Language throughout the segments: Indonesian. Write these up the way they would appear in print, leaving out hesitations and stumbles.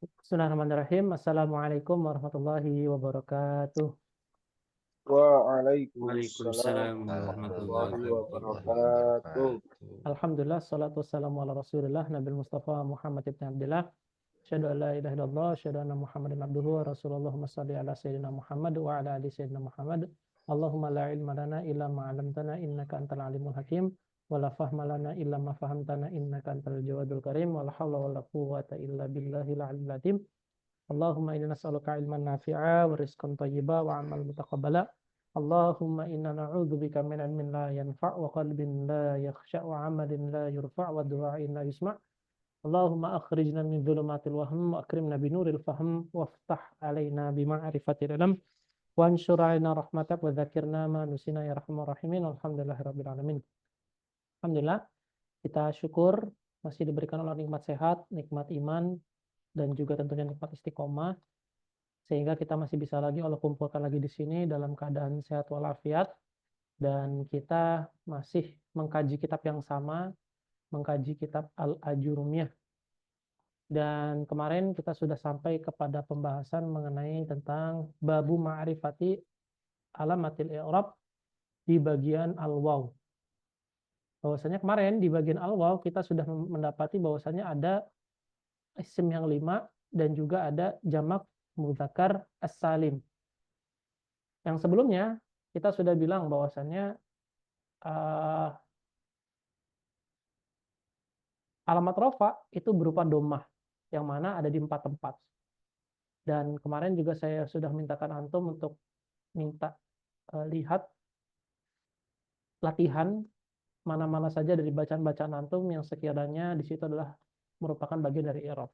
Bismillahirrahmanirrahim. Assalamualaikum warahmatullahi wabarakatuh. Waalaikumsalam Waalaikumsalam warahmatullahi warahmatullahi wabarakatuh. wabarakatuh. Alhamdulillah, salatu wassalamu ala rasulillah, Nabil Mustafa Muhammad ibn Abdillah. Asyhadu an la ilaha illallah, asyhadu anna Muhammadan abduhu wa rasuluh. Allahumma salli ala sayyidina Muhammad wa ala ali sayyidina Muhammad. Allahumma la ilma lana illa ma 'allamtana innaka antal alimul hakim. Wa la fahma lana illa ma fahamtana innaka antal jawadul karim. Wa la hawla wa la quwwata illa billahil aliyyil azim. Allahumma inna nas'aluka ilman nafi'a wa rizqan thayyiba wa 'amalan mutaqabbala. Allahumma inna na'udzubika min ilmin la yanfa' wa qalbin la yakhsha' wa 'amalin la yurfa' wa du'ain la yusma'. Allahumma akhrijna min dhulumatil wahm wa akrimna bi nuril fahm waftah 'alaina bi ma'rifatil ilm wa anshur 'alaina rahmatak wa dzakirna ma nusina ya arhamar rahimin. Alhamdulillahirabbil alamin. Alhamdulillah, kita syukur masih diberikan Allah nikmat sehat, nikmat iman, dan juga tentunya nikmat istiqomah, sehingga kita masih bisa lagi Allah kumpulkan lagi di sini dalam keadaan sehat walafiat, dan kita masih mengkaji kitab yang sama, mengkaji kitab Al-Ajurumiyah. Dan kemarin kita sudah sampai kepada pembahasan mengenai tentang babu ma'rifati alamatil i'rab di bagian al-waw. Bahwasanya kemarin di bagian al-waw kita sudah mendapati bahwasanya ada isim yang 5 dan juga ada jamak mudzakkar as-salim. Yang sebelumnya kita sudah bilang bahwasanya alamat rofa itu berupa dhammah yang mana ada di 4 tempat. Dan kemarin juga saya sudah mintakan antum untuk minta lihat latihan mana-mana saja dari bacaan-bacaan antum yang sekiranya di situ adalah merupakan bagian dari i'rab.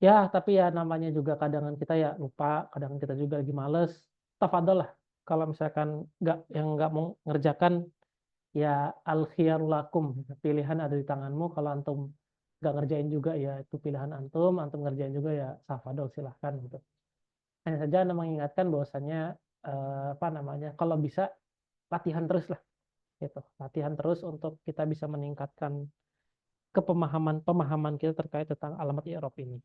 Ya, tapi ya namanya juga kadang kita ya lupa, kadang kita juga lagi males. Tafadhol lah, kalau misalkan nggak mau ngerjakan, ya al-khiyar lakum, pilihan ada di tanganmu. Kalau antum nggak ngerjain juga ya itu pilihan antum ngerjain juga ya tafadhol silahkan gitu. Hanya saja anda mengingatkan bahwasannya kalau bisa latihan terus lah, gitu. Latihan terus untuk kita bisa meningkatkan pemahaman kita terkait tentang alamat i'rab ini.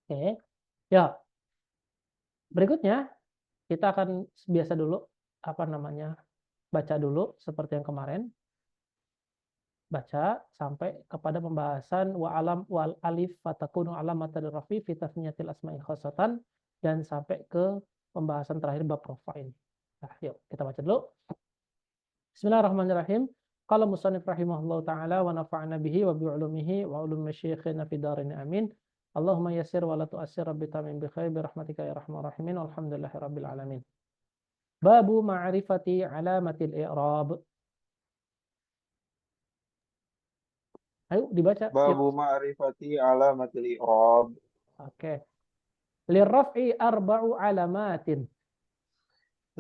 Oke, ya. Berikutnya kita akan biasa dulu baca dulu seperti yang kemarin. Baca sampai kepada pembahasan wal alif fatakunu alamatan rafi fi tasniyatil asma'i khassatan, dan sampai ke pembahasan terakhir bab rafa ini. Nah, yuk kita baca dulu. Bismillahirrahmanirrahim. Qala musannif rahimahullahu taala wa nafa'ana bihi wa bi ulumihi wa ulum masyayikhina fi darin amin. Allahumma yassir wa la tu'assir rabbi tamin bi khair bi rahmatika ya arhamar rahimin. Alhamdulillahi rabbil alamin. Babu ma'rifati alamatil i'rab. Ayo dibaca. Babu ma'rifati alamatil i'rab. Oke. Lirraf'i arba'u alamatin.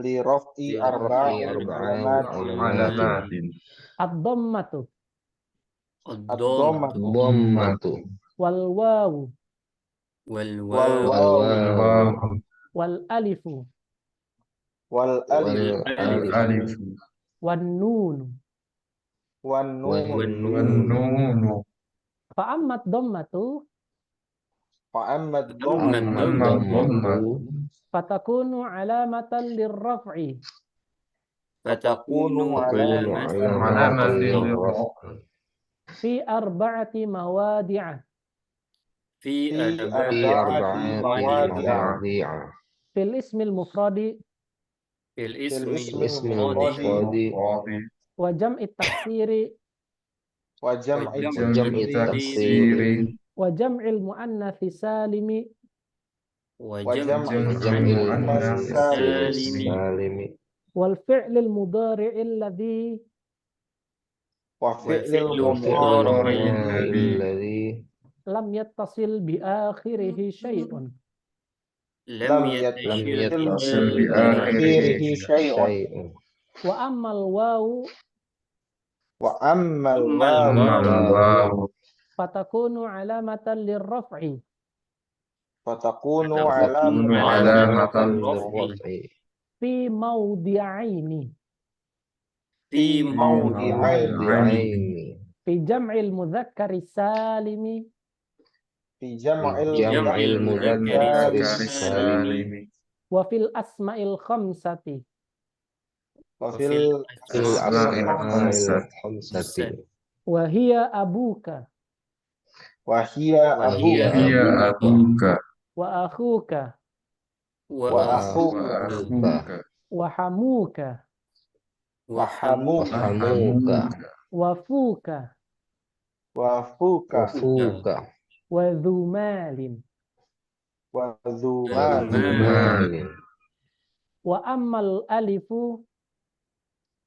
Li raf'i arba'u alamatin. Ad-dhammatu Ad-dhammatu wal wawu wal wal wawu wal alifu wal alif wan nun. wan nun. Fa amma ad-dhammatu Fa amma ad-dhammatu fatakunu alamatan lirraf'i fatakunu alamatan lirraf'i fi arba'ati mawadi'a fi arba'ati mawadi'a fil ismil mufradi fil ismil mufradi wa jam'i taksiri wa jam'i taksiri wa jam'il muannathi salimi wa wa jam'il jam'il muannath salimi wal fi'lil mudhari'i alladhi wa fi'lil mudhari' lam yattasil bi akhirihi syai'un lam yattasil bi akhirihi syai'un wa ammal wawu wa ammal wawu fatakunu alamatan lirraf'i fatakunu alamatan lirraf'i fi mawdi'aini fi mawdi'aini fi jam'il mudzakkari salimi fi في jam'il جمع المذكر mudzakkari السالم wa fil asma'il khamsati wa fil في asma'il الأسماء khamsati الخمسة wa hiya abuka wa hiya وهي abuka أبوك wa akhuka wa akhuka وأخوك wa hamuka wa hamuka وحموك wa fuka wa fuka وفوك wa dhu malin wa dhu وذو mali مال wa ammal alifu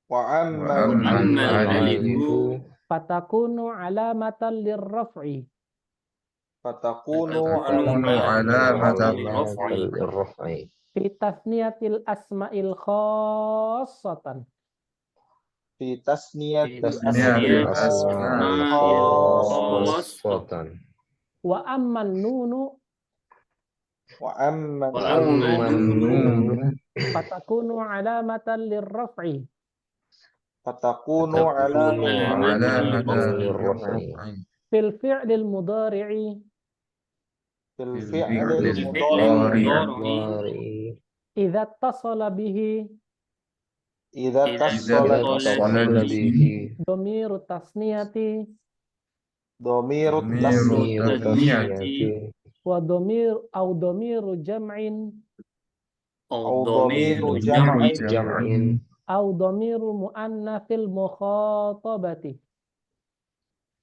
wa ammal وأما alif الألف fatakunu alamatan lirraf'i fatakunu تكون علامة علامة الرفع fi tasniyatil asma'il khassatan fi tasniyati تسمية asma'il الأسماء khassah خاصة wa amman nunu wa amma وأما النون fatakunu alamatan lirraf'i fatakunu تكون alamatan علامة للرفع fil fi'lil mudhari'i fil في fi'lil mudhari المضارع idza ittasala bihi idza إذا tassala اتصل به dhamiru tasniyati dhamiru ضمير tasniyati التثنية wa dhamiru jam'in au ضمير dhamiru jam'i جمع au dhamiru muannatsil mukhatabati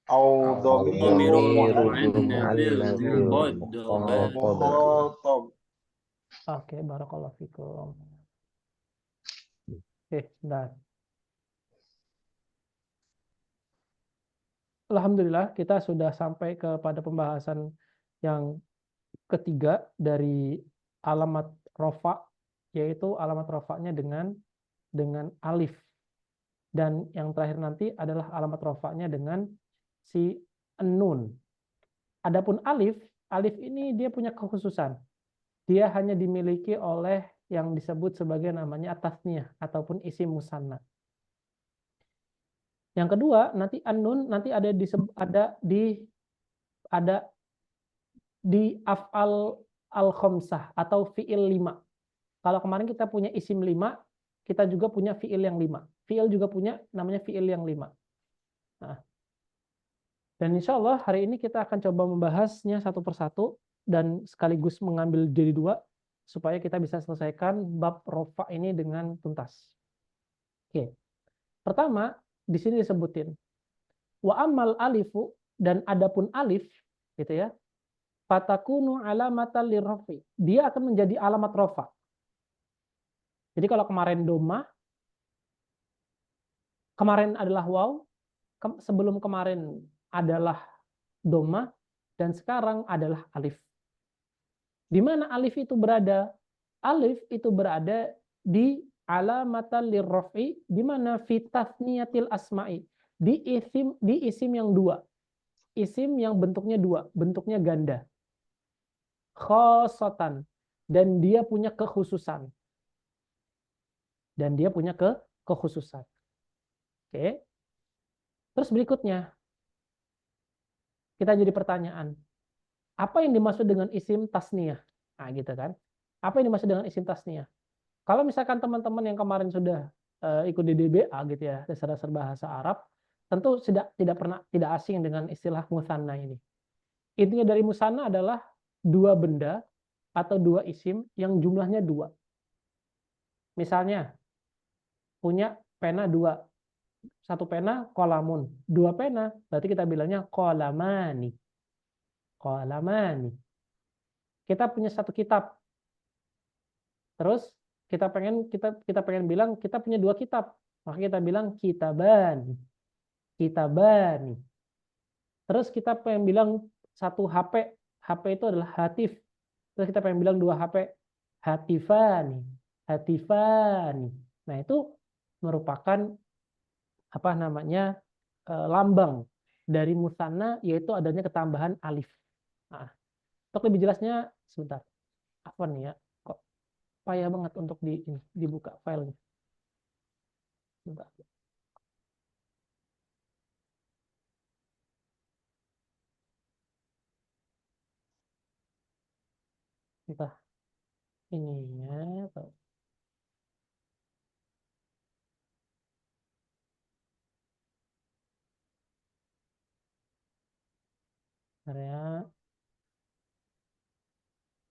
au أو dhamiru ضمير muannath المؤنث المخاطبة mukhatab. Oke, barakallahu fikum. Nah. Alhamdulillah kita sudah sampai kepada pembahasan yang ketiga dari alamat rofa, yaitu alamat rofanya dengan alif. Dan yang terakhir nanti adalah alamat rofanya dengan si nun. Adapun alif ini dia punya kekhususan. Dia hanya dimiliki oleh yang disebut sebagai namanya tasniyah ataupun isim musanna. Yang kedua, nanti an-nun nanti ada di af'al al-khamsah atau fi'il 5. Kalau kemarin kita punya isim 5, kita juga punya fi'il yang 5. Fi'il juga punya namanya fi'il yang 5. Nah, dan insya Allah hari ini kita akan coba membahasnya satu persatu dan sekaligus mengambil jadi 2 supaya kita bisa selesaikan bab rofa ini dengan tuntas. Oke. Pertama, di sini disebutin wa amal alifu, dan adapun alif gitu ya, fatakunu alamatan lirrafi, dia akan menjadi alamat rofa. Jadi kalau kemarin doma, kemarin adalah waw, sebelum kemarin adalah doma, dan sekarang adalah alif. Di mana alif itu berada? Alif itu berada di alamatan lirrafi, di mana fi tasniyatil asma'i, di isim yang 2. Isim yang bentuknya 2, bentuknya ganda. Khosotan, dan dia punya kekhususan. Kekhususan. Oke. Terus berikutnya kita jadi pertanyaan. Apa yang dimaksud dengan isim tasniyah? Nah, gitu kan. Apa yang dimaksud dengan isim tasniyah? Kalau misalkan teman-teman yang kemarin sudah ikut di DBA gitu ya, dasar-dasar bahasa Arab, tentu tidak asing dengan istilah musanna ini. Intinya dari musanna adalah 2 benda atau 2 isim yang jumlahnya 2. Misalnya punya pena 2. 1 pena kolamun, 2 pena berarti kita bilangnya kolamani. Kolamani. Kita punya 1 kitab. Terus kita pengen bilang kita punya 2 kitab. Maka kita bilang kitabani. Kitabani. Terus kita pengen bilang 1 HP. HP itu adalah hatif. Terus kita pengen bilang 2 HP. Hatifani. Hatifani. Nah, itu merupakan lambang dari musanna, yaitu adanya ketambahan alif. Nah, untuk lebih jelasnya sebentar. Apa nih ya? Kok payah banget untuk dibuka filenya. Sebentar. Entah ininya atau area.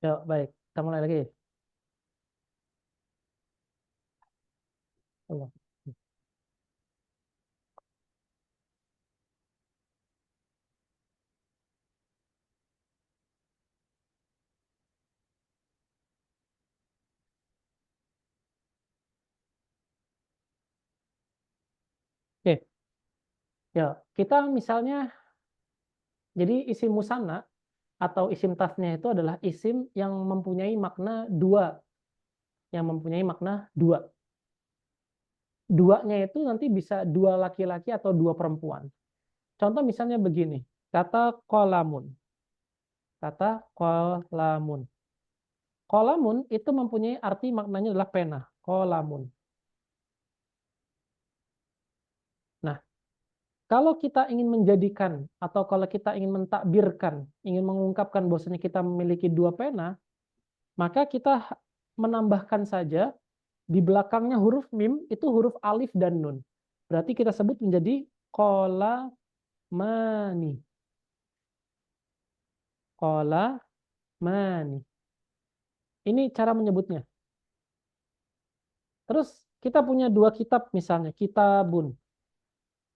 Ya, baik. Kita mulai lagi. Allah. Oke. Ya, kita misalnya jadi isim musanna atau isim tasnya itu adalah isim yang mempunyai makna dua, yang mempunyai makna dua. Duanya itu nanti bisa dua laki-laki atau dua perempuan. Contoh misalnya begini, kata kolamun. Kata kolamun. Kolamun itu mempunyai arti maknanya adalah pena. Kolamun. Nah, kalau kita ingin menjadikan atau kalau kita ingin mentakbirkan, ingin mengungkapkan bahwasanya kita memiliki dua pena, maka kita menambahkan saja di belakangnya huruf mim itu huruf alif dan nun. Berarti kita sebut menjadi kolamani. Kolamani. Ini cara menyebutnya. Terus kita punya dua kitab misalnya, kitabun.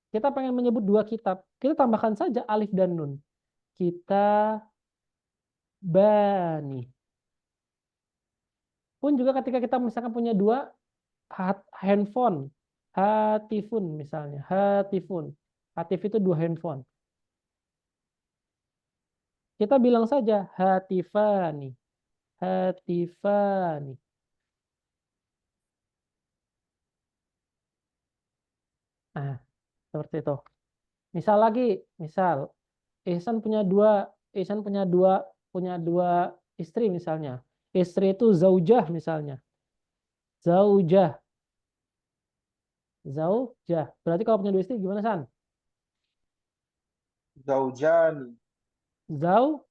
Kita pengen menyebut dua kitab, kita tambahkan saja alif dan nun. Kita bani. Pun juga ketika kita misalkan punya dua handphone, hatifun misalnya, hatifun. Hatif itu dua handphone. Kita bilang saja hatifani. Hatifani. Nah, seperti itu. Misal lagi, misal Ihsan punya dua istri misalnya. Istri itu zaujah misalnya. Zaujah. Zaujah. Berarti kalau punya dua istri gimana, San? Zaujani. Jani.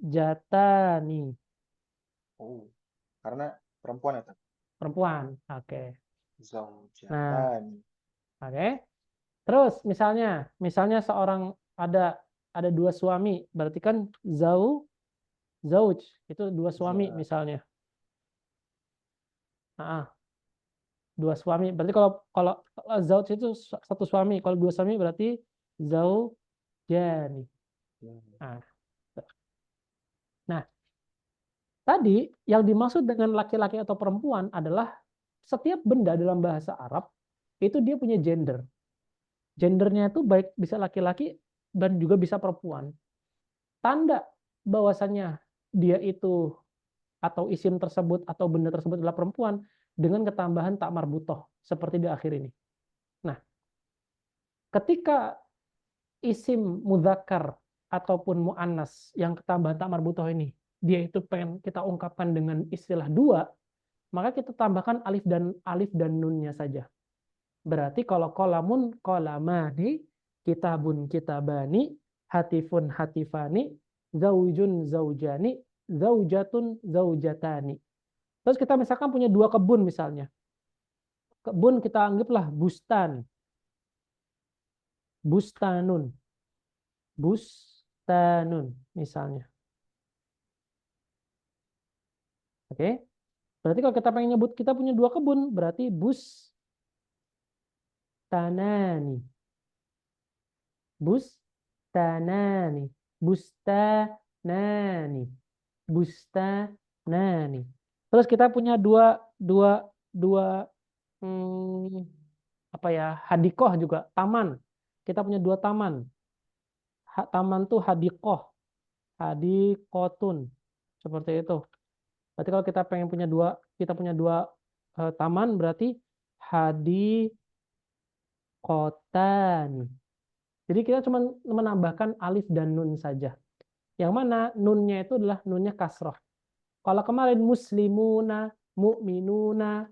Zaujatani. Oh, karena perempuan itu. Perempuan. Oke. Nah, Zaujatani. oke. Terus misalnya seorang ada dua suami, berarti kan zauj itu dua suami Ya. misalnya. Nah, dua suami. Berarti kalau zauj itu satu suami, kalau dua suami berarti zaujani. Nah, tadi yang dimaksud dengan laki-laki atau perempuan adalah setiap benda dalam bahasa Arab itu dia punya gender. Gendernya itu baik bisa laki-laki dan juga bisa perempuan. Tanda bahwasannya dia itu atau isim tersebut atau benda tersebut adalah perempuan dengan ketambahan tak marbutoh seperti di akhir ini. Nah, ketika isim mudzakkar ataupun muannas yang ketambahan tak marbutoh ini dia itu pengen kita ungkapkan dengan istilah dua, maka kita tambahkan alif dan nunnya saja. Berarti kalau kolamun kolamani, kitabun kitabani, hatifun hatifani, zaujun zaujani, zaujatun zaujatani. Terus kita misalkan punya dua kebun misalnya. Kebun kita anggaplah bustan. Bustanun. Bustanun misalnya. Oke. Berarti kalau kita pengen nyebut kita punya dua kebun, berarti bustanani. Bustanani. Bustanani. Bustanani. Terus kita punya dua apa ya, hadikoh juga, taman. Kita punya dua taman. Taman tuh hadikoh, hadikotun. Seperti itu. Berarti kalau kita punya dua taman berarti hadikotani. Jadi kita cuma menambahkan alif dan nun saja. Yang mana nunnya itu adalah nunnya kasroh. Kalau kemarin muslimuna, mu'minuna,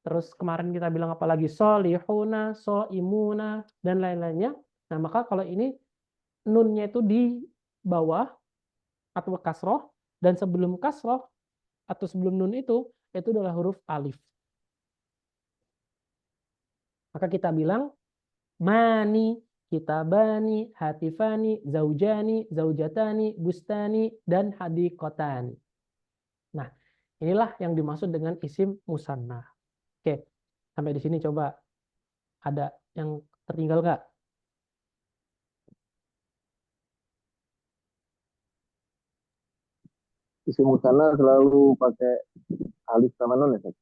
terus kemarin kita bilang apa lagi? Solihuna, soimuna, dan lain-lainnya. Nah, maka kalau ini nunnya itu di bawah, atau kasroh, dan sebelum kasroh atau sebelum nun itu adalah huruf alif. Maka kita bilang mani, kitabani, hatifani, zaujani, zaujatani, bustani, dan hadiqotani. Nah, inilah yang dimaksud dengan isim musanna. Oke, sampai di sini coba ada yang tertinggal nggak? Isim musanna selalu pakai alif sama nun ya, Ustaz?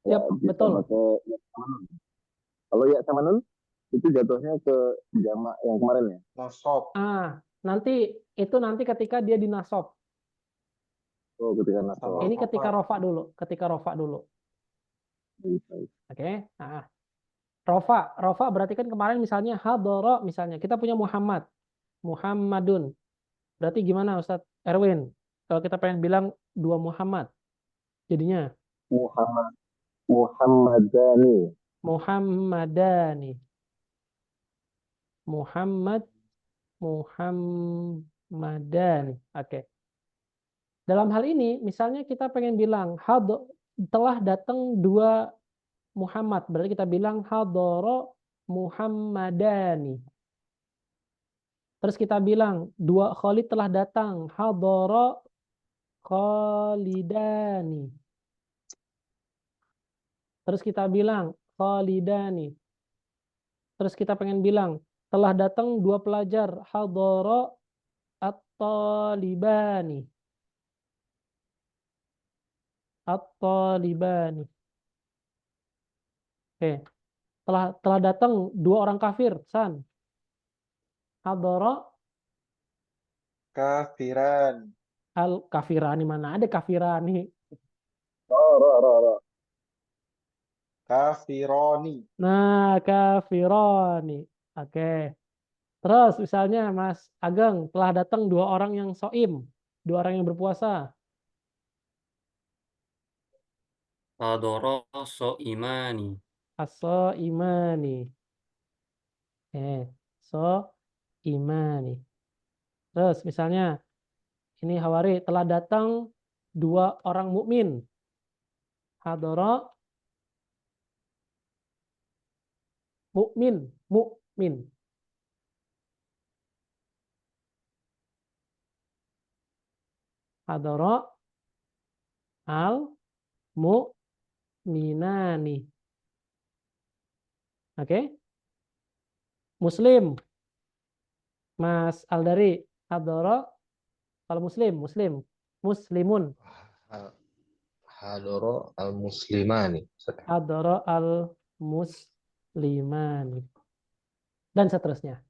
Ya, Yap, bisa betul. pakai ya sama nun. Kalau ya sama nun, itu jatuhnya ke jamak yang kemarin ya? Nasab. Nanti ketika dia dinasob. Oh, ketika nasab. Ini ketika rofa dulu. Bisa. Oke. Nah, rofa berarti kan kemarin misalnya hadoro, misalnya kita punya Muhammadun. Berarti gimana Ustadz Erwin? Kalau kita pengen bilang dua Muhammad, jadinya Muhammadani. Muhammadani. Muhammadani. Oke. Dalam hal ini, misalnya kita pengen bilang telah datang dua Muhammad, berarti kita bilang hadoro Muhammadani. Terus kita bilang dua Khalid telah datang, hadoro Khalidani. Terus kita bilang Khalidani. Terus kita pengen bilang telah datang dua pelajar, hadoro at-talibani. At-talibani. Oke. Telah datang dua orang kafir, San. Hadara Kafiran. al-kafirani, mana ada kafirani. Ro. Kafironi. Nah, kafirani. Oke. Terus misalnya Mas Ageng, telah datang dua orang yang soim, dua orang yang berpuasa. Hadoro so imani. Aso imani. So imani. Terus misalnya ini Hawari, telah datang dua orang mukmin. Hadara mukmin. Hadara al mu'minani. Oke? Muslim. Mas Aldari, hadara kalau muslimun. Hadoro al-muslimani. Hadara al muslimani. Dan seterusnya.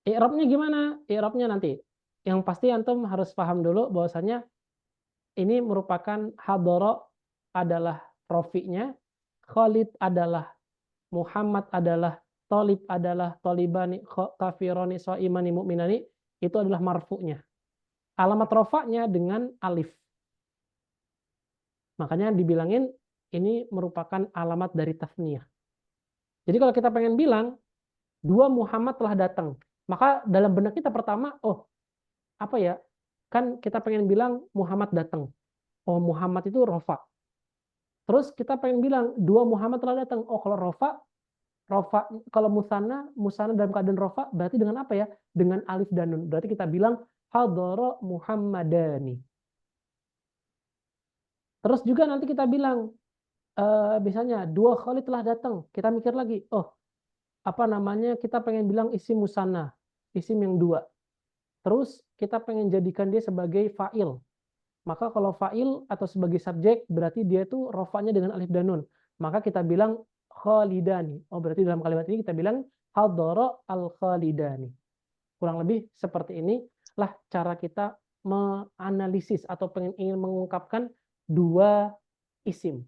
I'rabnya gimana? I'rabnya nanti. Yang pasti antum harus paham dulu bahwasanya ini merupakan hadara adalah rofi'nya, Khalid adalah, Muhammad adalah, Tolib adalah, Tolibani, kafironi, so'imani, mu'minani, itu adalah marfu'nya. Alamat rofa'nya dengan alif. Makanya dibilangin ini merupakan alamat dari tasniyah. Jadi kalau kita pengen bilang, dua Muhammad telah datang, maka dalam benak kita pertama, apa ya, kan kita pengen bilang Muhammad datang. Oh, Muhammad itu rofa. Terus kita pengen bilang dua Muhammad telah datang. Oh, kalau rofa kalau musana dalam keadaan rofa berarti dengan apa ya? Dengan alif dan nun. Berarti kita bilang hadara Muhammadani. Terus juga nanti kita bilang misalnya dua Khalid telah datang. Kita mikir lagi, kita pengen bilang isim musanna, isim yang dua. Terus kita pengen jadikan dia sebagai fa'il. Maka kalau fa'il atau sebagai subjek berarti dia itu rofanya dengan alif dan nun. Maka kita bilang khalidani. Oh, berarti dalam kalimat ini kita bilang hadara al-khalidani. Kurang lebih seperti inilah cara kita menganalisis atau ingin mengungkapkan dua isim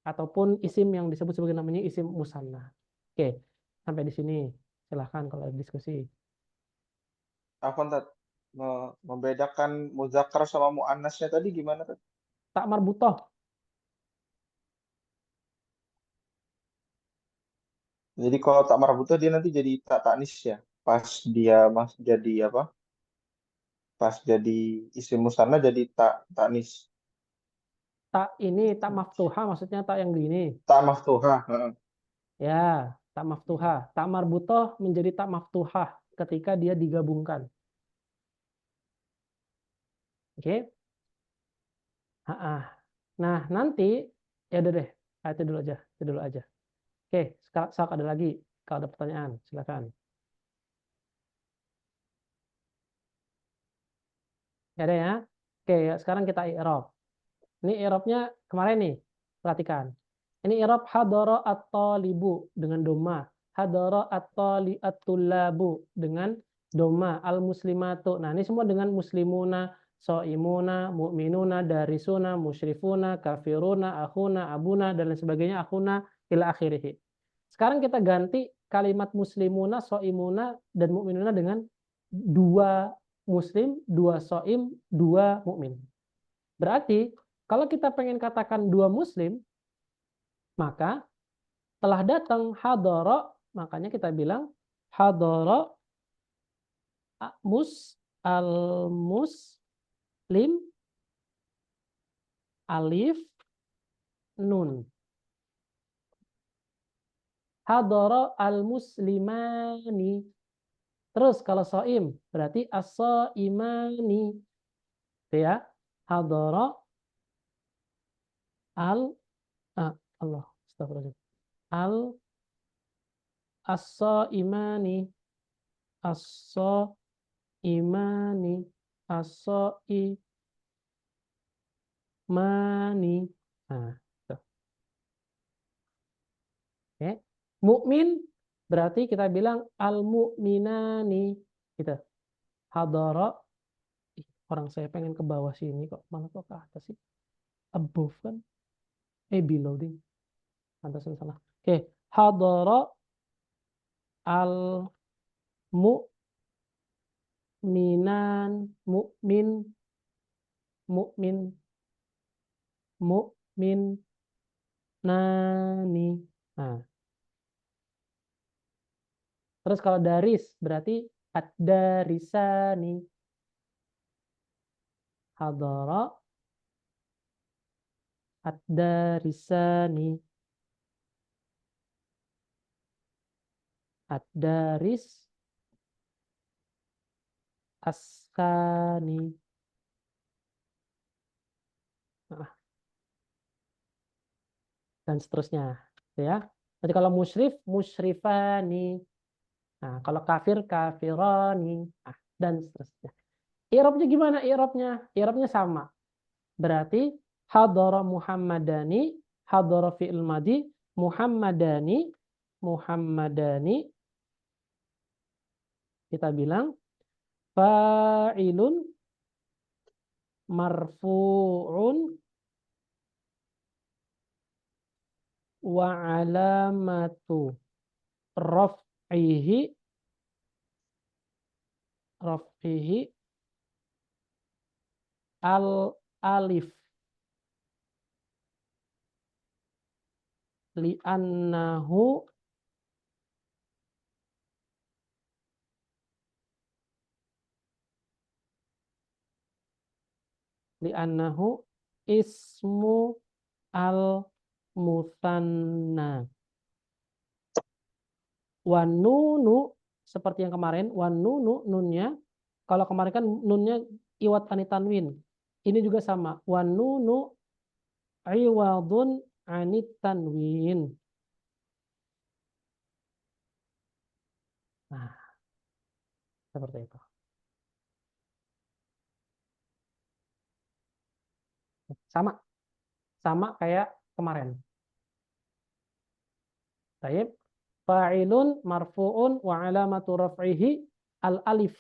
ataupun isim yang disebut sebagai namanya isim musanna. Oke, sampai di sini. Silahkan kalau ada diskusi. Membedakan muzakkar sama muannasnya tadi gimana, Tat? Tak marbutoh. Jadi kalau tak marbutoh dia nanti jadi tak tanis ya. Pas dia jadi apa? Pas jadi isim musanna jadi ta'nis. Tak ini tak maftuha maksudnya tak yang gini. Ta maftuhah. Heeh. Ya, tak maftuha. Tak marbutoh menjadi tak maftuhah ketika dia digabungkan. Oke? Ha-ah. Nah, nanti ya udah deh. Itu dulu aja, itu dulu aja. Oke, sekarang ada lagi. Kalau ada pertanyaan, silakan. Ya ada ya. Oke, sekarang kita i'rab. Ini i'rabnya kemarin nih. Perhatikan. Ini i'rab hadara at-talibu dengan doma. Hadara at-tullabu dengan doma. Al-muslimatu. Nah, ini semua dengan muslimuna, so'imuna, mu'minuna, darisuna, musyrifuna, kafiruna, akhuna, abuna, dan lain sebagainya. Akhuna, ila akhirih. Sekarang kita ganti kalimat muslimuna, so'imuna, dan mu'minuna dengan dua muslim, dua so'im, dua mu'min. Berarti kalau kita pengen katakan dua muslim, maka telah datang hadara, makanya kita bilang hadara al-muslim alif nun. Hadara al-muslimani. Terus kalau so'im berarti as-so'imani. Ya, hadara Allah, astagfirullahaladzim. As-so'imani, as-so'imani, as-so'imani. Nah, tuh. Oke. Mukmin berarti kita bilang al-mu'minani. Gitu. Hadara. Orang saya pengen ke bawah sini kok. Mana kok ke atas sih? Above kan? Below ding. Pantasan salah. Oke. Hadara al-mu'minan, mu'min, nani. Nah. Terus kalau daris berarti ad-darisani. Hadara ad-darisani. Ad-daris askani. Nah, dan seterusnya, ya. Jadi kalau musyrif, musyrifani. Nah, kalau kafir, kafirani. Nah, dan seterusnya. I'rabnya gimana i'rabnya? I'rabnya sama. Berarti hadara Muhammadani, hadara fi'il madi, Muhammadani, kita bilang fa'ilun marfu'un wa alamatu raf'ihi al-alif li'annahu ismu al-muthanna. Wanunu seperti yang kemarin, wanunu nunnya, kalau kemarin kan nunnya iwat anitanwin. Ini juga sama, wanunu iwadun anitanwin. Nah, seperti itu. Sama kayak kemarin. Baik. Fa'ilun marfu'un wa alamatu raf'ihi al-alif.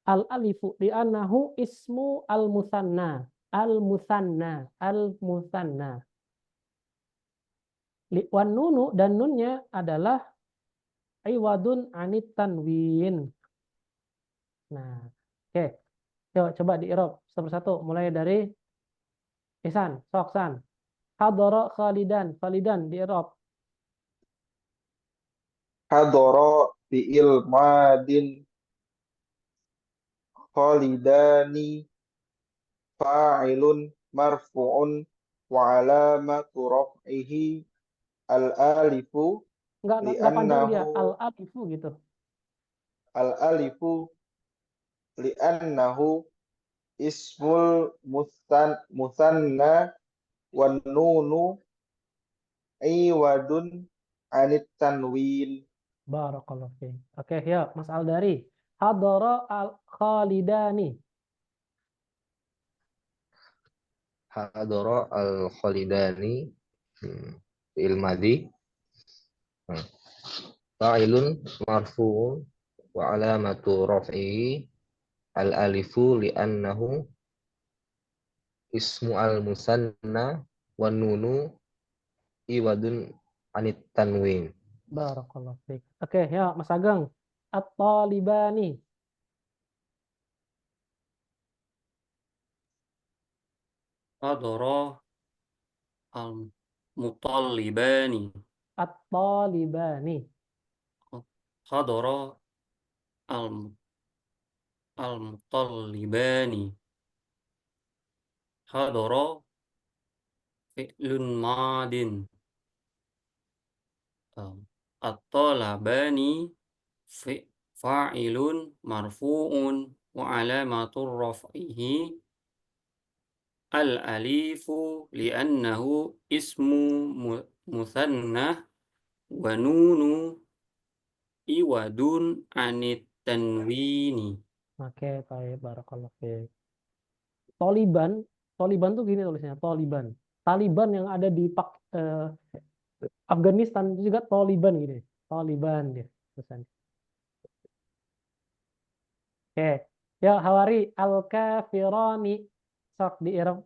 Al-alifu li'annahu ismu al-muthanna. Al-muthanna. Wan nunu dan nunnya adalah iwadun anit tanwin. Nah, oke. Coba di i'rab satu-satu mulai dari Ihsan, Soksan. Hadara Khalidan, di i'rab. Hadara fi'il madin. khalidani fa'ilun marfu'un wa alamatu raf'ihi al-alifu Enggak panjang dia. li'annahu Al-alifu gitu. al-alifu li'annahu ismul musanna wan nunu iwadun anit tanwin. Barakallahu fiik. Oke, ya, Mas Aldari. Hadara al-khalidani. Hadara al-khalidani fi'il madhi. Fa'ilun marfu'un wa alamatu raf'ihi al-alifu li'annahu ismu al-musanna wan nunu iwadun anit tanwin. Barakallahu fiik. Oke, ya, Mas Ageng. At-talibani. Hadara al-mutallibani. At-talibani. Hadara al-mutallibani. Hadara fi'lun madin. At-talabani fa'ilun marfu'un wa alamatur raf'ihi al-alifu li'annahu ismu musanna wa nunu iwadun anit tanwini. Oke, baik. Barakallahu fiik. Taliban tuh gini tulisnya, Taliban. Taliban yang ada di Afghanistan itu juga Taliban gini. Taliban dia tulisannya. Oke. Ya, Hawari al-kafirani. Sok di Arab.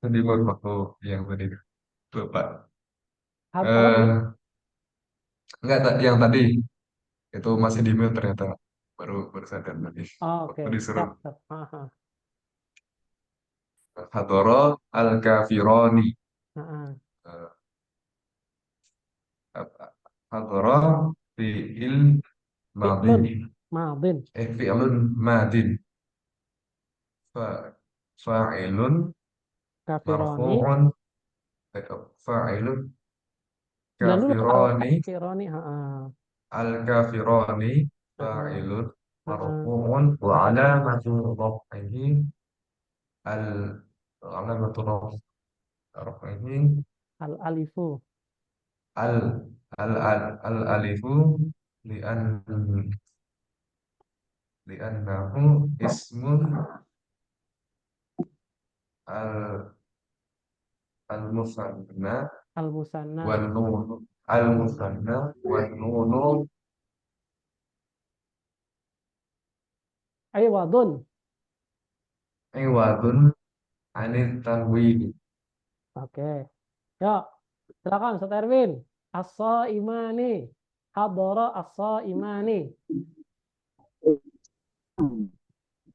Tadi baru waktu yang tadi lupa. Apa tadi? Enggak, yang tadi itu masih di mute ternyata baru sadar tadi. Oh, oke. Waktu disuruh Siap. Aha. Hadara al-kafirani. Aha. Hadara fi'il madhi. Madin. Fi'ilun madin. Fa'ilun Kafirani. marfu'un fa'ilun Dan dulu kafirani al-kafirani. al-kafirani fa'ilun marfu'un wa alamatu raf'ihi alamatu raf'ihi Al-alifu. al-alifu li'annahu ismun al-musanna Al-musanna. wan nunu al-musanna wan nunu Aywadun. iwadun anit tanwin. Oke. Ya, silakan Ustaz Erwin. As-shaimani. Hadara as-shaimani.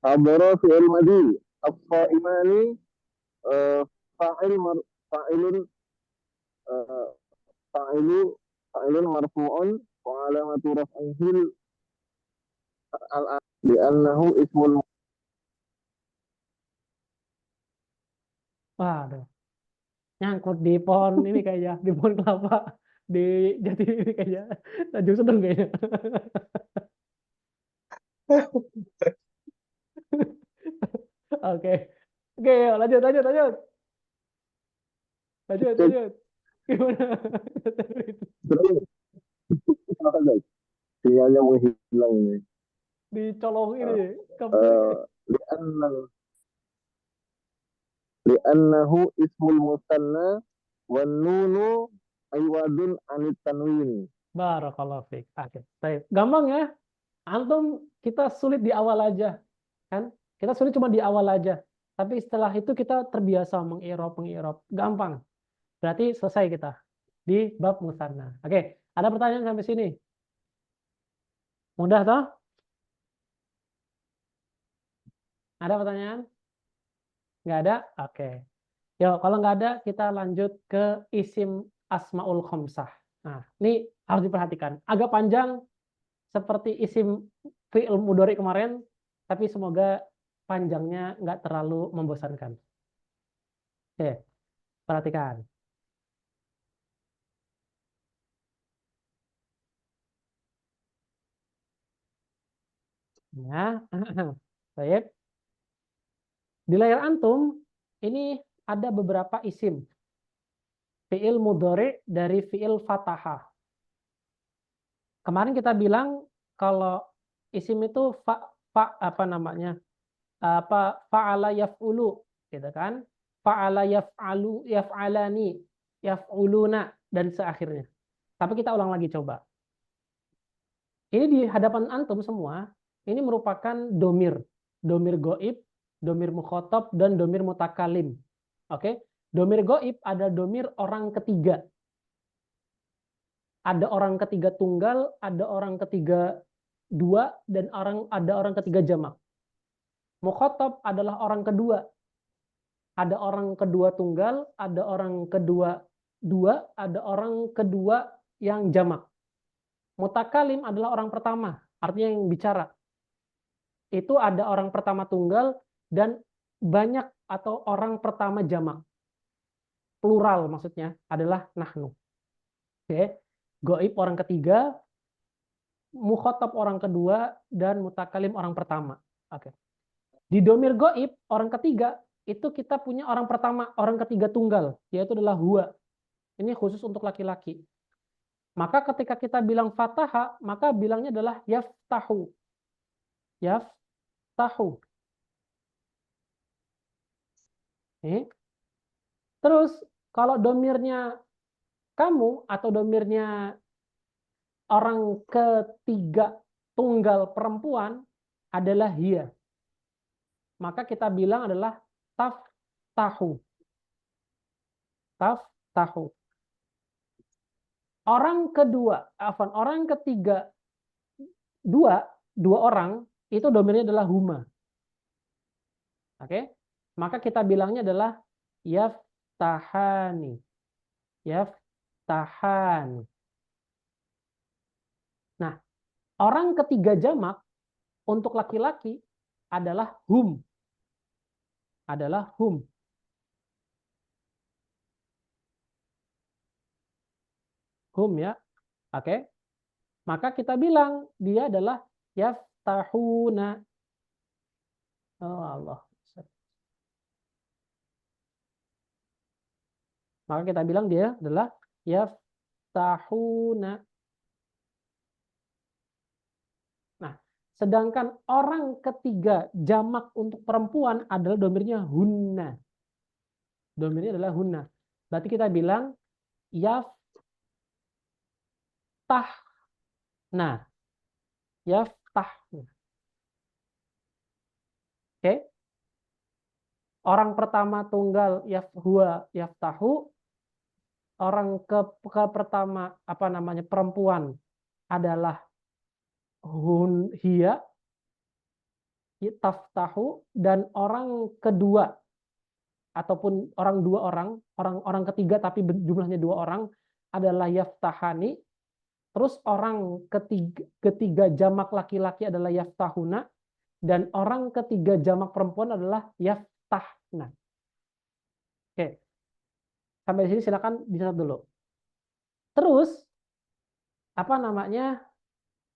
Hadara fi'il madhi. As-shaimani fa'ilun fa'ilun marfu'un wa alamatu raf'ihi li'annahu ismul. Waduh. Nyangkut di pohon ini kayaknya, di pohon kelapa, di jati ini kayaknya. Tanjung Sedeng kayaknya. Oke. Oke, yuk, lanjut. Lanjut. Gimana? Sinyalnya menghilang ini. Dicolong ini. Li'annahu ismul musanna wan nunu aywadun anit tanwin. Barakallahu fiik. Oke. Baik. Gampang ya. Antum kita sulit di awal aja. Kan? Kita sulit cuma di awal aja. Tapi setelah itu kita terbiasa mengirob. Gampang. Berarti selesai kita di bab musanna. Oke, ada pertanyaan sampai sini? Mudah toh? Ada pertanyaan? Nggak ada? Oke. Yo, kalau nggak ada, kita lanjut ke isim asmaul khamsah. Nah, ini harus diperhatikan. Agak panjang, seperti isim fi'il mudhari kemarin, tapi semoga panjangnya nggak terlalu membosankan. Oke, perhatikan. Ya, baik. Di layar antum ini ada beberapa isim fi'il mudhari dari fi'il fatahah. Kemarin kita bilang kalau isim itu apa namanya? Fa'ala yaf'ulu gitu kan? Fa'ala yaf'alu yaf'alani yaf'uluna dan seakhirnya. Tapi kita ulang lagi coba. Ini di hadapan antum semua, ini merupakan domir. Domir goib, domir mukhotob, dan domir mutakalim. Oke? Domir goib ada domir orang ketiga. Ada orang ketiga tunggal, ada orang ketiga dua, dan ada orang ketiga jamak. Mukhotob adalah orang kedua. Ada orang kedua tunggal, ada orang kedua dua, ada orang kedua yang jamak. Mutakalim adalah orang pertama, artinya yang bicara. Itu ada orang pertama tunggal dan banyak atau orang pertama jamak. Plural maksudnya adalah nahnu. Oke. Goib orang ketiga, mukhotob orang kedua, dan mutakalim orang pertama. Oke. Di domir goib orang ketiga itu kita punya orang pertama, orang ketiga tunggal, yaitu adalah huwa. Ini khusus untuk laki-laki. Maka ketika kita bilang fataha, maka bilangnya adalah yaftahu. Yaftahu. Terus kalau domirnya kamu atau domirnya orang ketiga tunggal perempuan adalah hiya. Maka kita bilang adalah taftahu. Taftahu. Orang ketiga dua orang itu domirnya adalah huma. Oke? Maka kita bilangnya adalah yaftahani. Yaftahani. Nah, orang ketiga jamak untuk laki-laki adalah hum. Adalah hum. Hum ya. Oke. Maka kita bilang dia adalah yaftahuna. Oh Allah. Maka kita bilang dia adalah yaftahuna. Nah, sedangkan orang ketiga jamak untuk perempuan adalah domirnya hunna. Domirnya adalah hunna. Berarti kita bilang yaftahna. Yaftahna. Oke. Orang pertama tunggal huwa yaftahu. Orang ke pertama apa namanya perempuan adalah hiya taftahu, dan orang kedua ataupun orang ketiga tapi jumlahnya dua orang adalah yaftahani. Terus orang ketiga jamak laki-laki adalah yaftahuna, dan orang ketiga jamak perempuan adalah yaftahna. Oke. Sampai di sini silakan dicatat dulu. Terus apa namanya?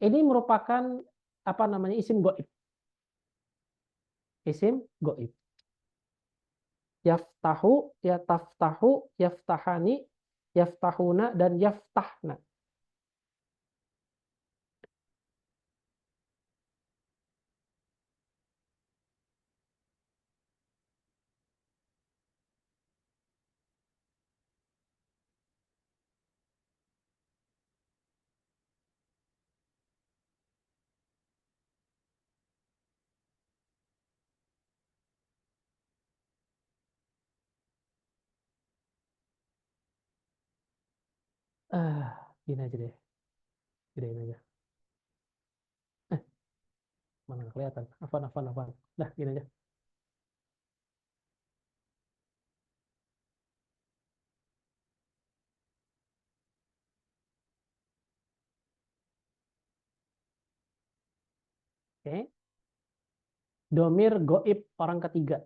Ini merupakan apa namanya? Isim goib. Isim goib. Yaftahu, yataftahu, yaftahani, yaftahuna, dan yaftahna. Gini aja deh. Gedein aja. Mana nggak kelihatan. Afan. Dah, gini aja. Oke. Domir goib orang ketiga.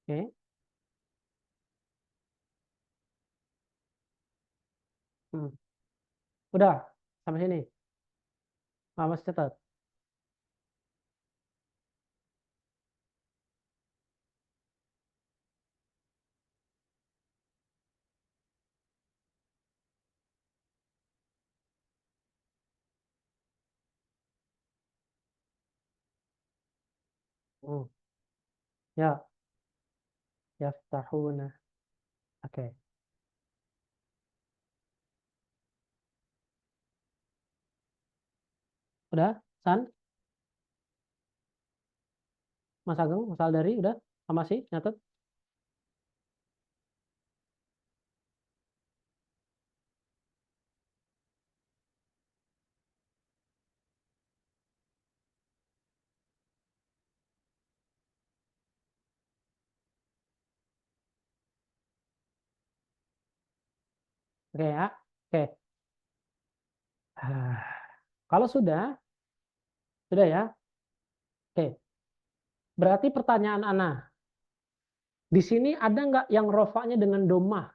Oke. Hmm. Udah sampai sini. Mas catat. Hmm. Ya, yaftahuna. Oke. Udah, San? Mas Agung, Mas Aldari, udah? Sama sih, nyatet? Oke ya. Oke. Ah, kalau sudah ya. Oke. Berarti pertanyaan Ana. Di sini ada nggak yang rofaknya dengan domah?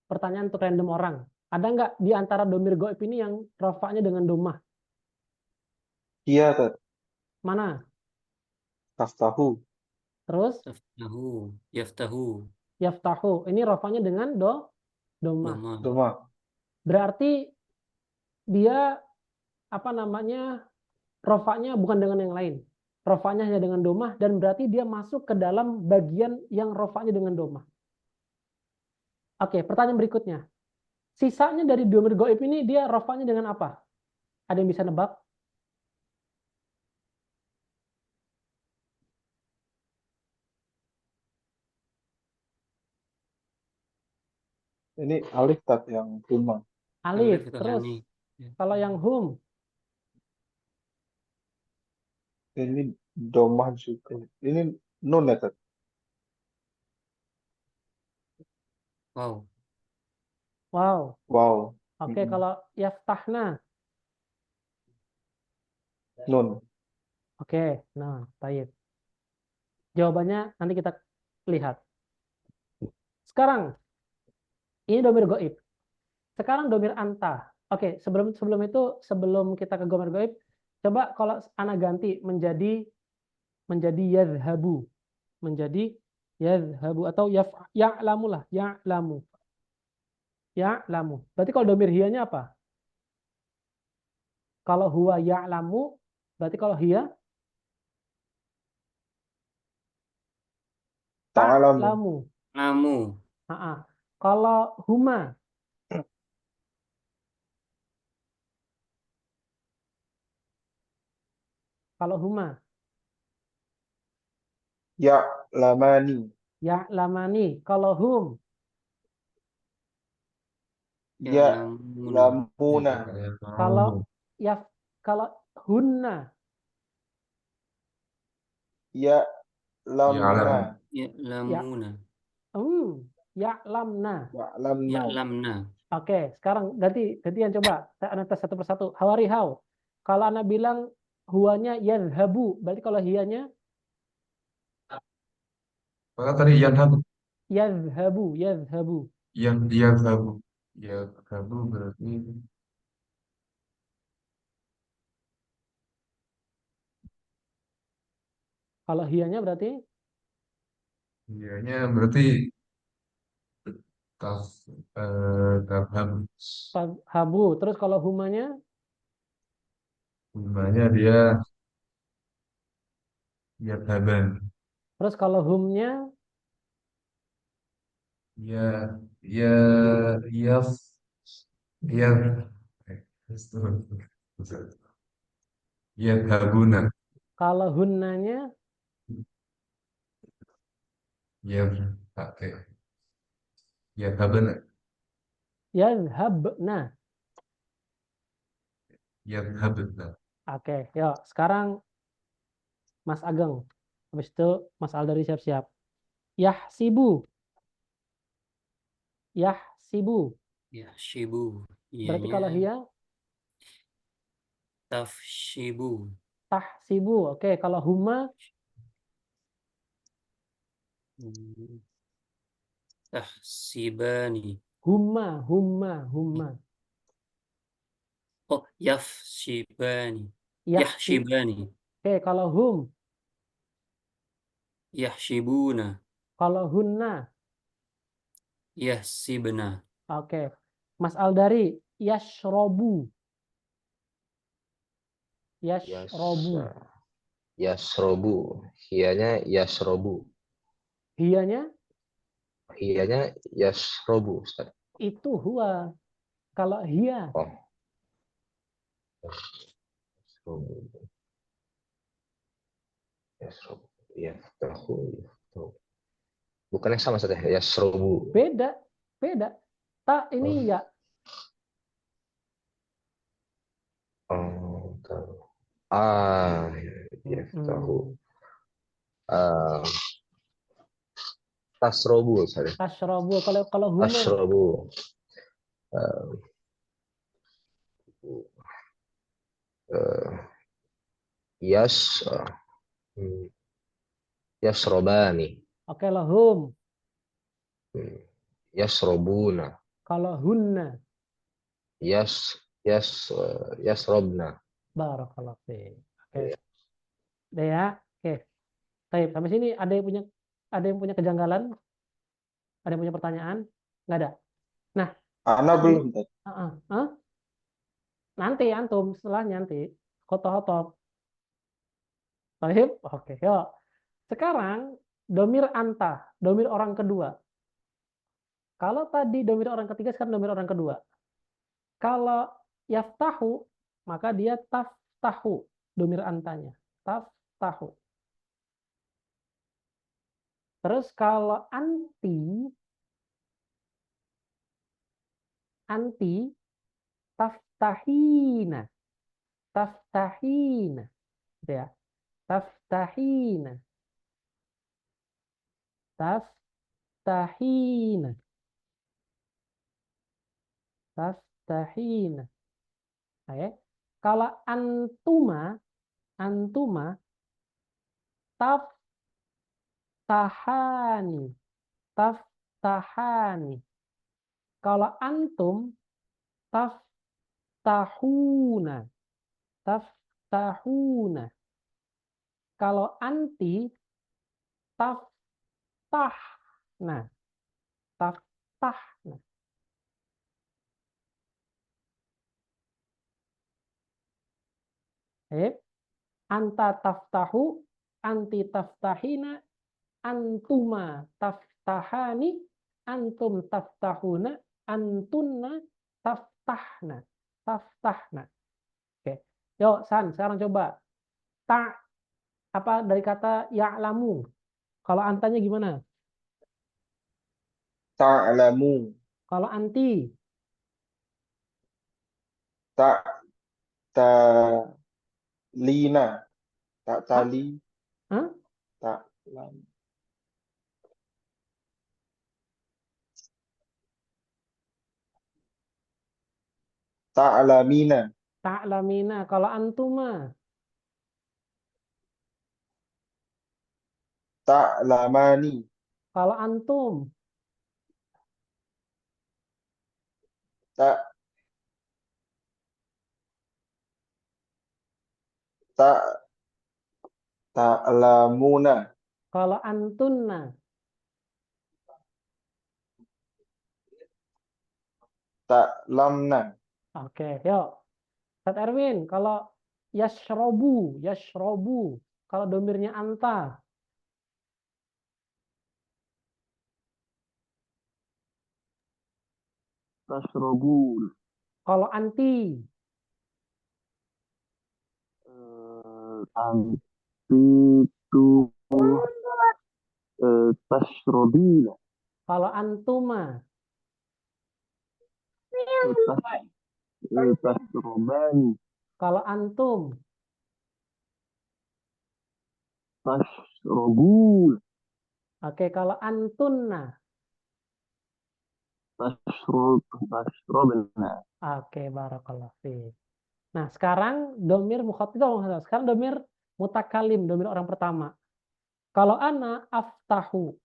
Pertanyaan untuk random orang. Ada nggak di antara domir goib ini yang rofaknya dengan domah? Iya, Tat. Mana? Taftahu. Terus Yaftahu. Yaftahu. yaftahu. Ini rofaknya dengan domah. Doma. Doma. Berarti dia apa namanya? Rofaknya bukan dengan yang lain. Rofaknya hanya dengan domah dan berarti dia masuk ke dalam bagian yang rofaknya dengan domah. Oke, pertanyaan berikutnya. Sisanya dari domir goib ini dia rofaknya dengan apa? Ada yang bisa nebak? Ini alif, Tat, yang Doma. Alif. Alif itu Terus hani. Ya. kalau yang hum, Ini Doma juga. Ini Nun ya, Tat. Wow. wow. Wow. Oke, Mm-mm. kalau yaftahna. Nun. Oke, nah, baik. Jawabannya nanti kita lihat. Sekarang, ini domir goib. Sekarang domir anta. Oke, sebelum itu, sebelum kita ke domir goib, coba kalau ana ganti menjadi yadhabu. Menjadi yadhabu atau ya'lamu lah, ya'lamu. Ya'lamu. Berarti kalau domir hianya apa? Kalau huwa ya'lamu, berarti kalau hiya Ta'alamu. ta'lamu. Namu. Kalau huma, kalau huma, Ya'lamani. ya'lamani. Kalau hum, Ya'lamuna. Ya'lamuna. kalau yaf, kalau hunna, Ya'lamna. Ya'lam. ya, Ya'lamuna. ya'lamna. Ya'lamna. Ya'lamna. Oke, sekarang gantian coba. Saya tes satu persatu. Hawari how. Kalau anak bilang huanya yadhabu, berarti kalau hianya Maka tadi yadhabu. yadhabu. Yadhabu. Yadhabu berarti Kalau hianya berarti ianya berarti taf tafham. habu. Terus kalau humanya, Gimana dia yadhaban. terus kalau humnya, Ya ya yaf ya yadhabuna. kalau hunnanya, Ya pakai yadhabana. yadhabna. Yadhabna. Oke, yuk. Sekarang Mas Ageng. Habis itu Mas Aldari siap-siap. Yahsibu. Yahsibu. Yahshibu. Berarti kalau Ianya hiya tafshibu. tahsibu. Oke, kalau huma Hmm, Tahsibani. huma. Oh, yafshibani. Yahsi. Yahshibani. Oke, kalau hum, Yahshibuna. kalau hunna. Yahsibna. Oke. Mas Aldari, yashrobu. Yas, Yashrobu. yasrobu. Hiyanya yasrobu. Hiyanya Hiyanya yasrobu, Ustaz. itu huwa. Kalau hiya, Oh. Yasrobu. Yasrobu. Yaftahu. Yaftahu. Bukannya sama saja yasrobu. beda. Tak Oh. ini ya. Oh, tahu. Yaftahu. Tasrobu, Ustaz. Tashrobu. Kalau huma, Ashrobu. Yas. Yasrobani. oke lah hum. Yasrobuna. Kalau hunna, Yasrobna. barakallahu fiik. Oke. Deh ya. Oke. Baik, sampai sini ada yang punya kejanggalan? Ada yang punya pertanyaan? Nggak ada. Nah, Ana belum tadi. nanti antum setelahnya nanti khotob. Baik, oke. Yuk. Sekarang domir anta, domir orang kedua. Kalau tadi domir orang ketiga, sekarang domir orang kedua. Kalau yaftahu, maka dia taftahu, domir antanya. Taftahu. Terus kalau anti taftahina. Gitu ya. Taftahina. Oke. Kalau antuma taftahani. Kalau antum taftahuna. Kalau anti taftahna. Anta taftahu, anti taftahina, antuma taftahani, antum taftahuna, antunna taftahna. Oke. Yuk, San, sekarang coba. Apa dari kata ya'lamu? Kalau antanya gimana? Ta'lamu. Kalau anti? Ta'talina. Ta'tali. Hah? Ta'lam. Ta'lamina. Ta'lamina. Kalau antuma? Ta'lamani. Kalau antum? Ta'lamuna. Kalau antunna? Ta'lamna. Oke, yuk. Ustaz Erwin, kalau yashrobu. Kalau domirnya anta. Tasrobun. Kalau anti. Anti itu tasrobina. Kalau antuma. Tasrobani. Kalau antum, tashrabun, oke. Kalau antunna, tashrabna. oke. Barakallahu fiik. Nah, sekarang domir mukhatab, sekarang domir mutakalim, domir orang pertama. Kalau ana aftahu.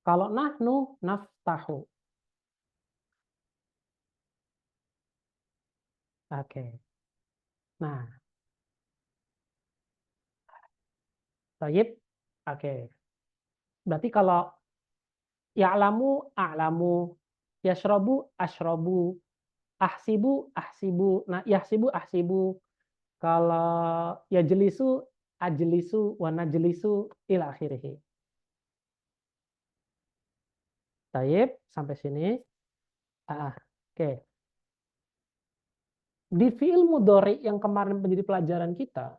Kalau nahnu naftahu. Oke. Nah, baik. Oke. Berarti kalau ya'lamu a'lamu, yashrabu ashrabu, ahsibu ahsibu. Nah, yahsibu ahsibu. Kalau yajlisu ajlisu wa najlisu ila akhirih. Baik, sampai sini. Oke. Di fi'il mudhari yang kemarin menjadi pelajaran kita,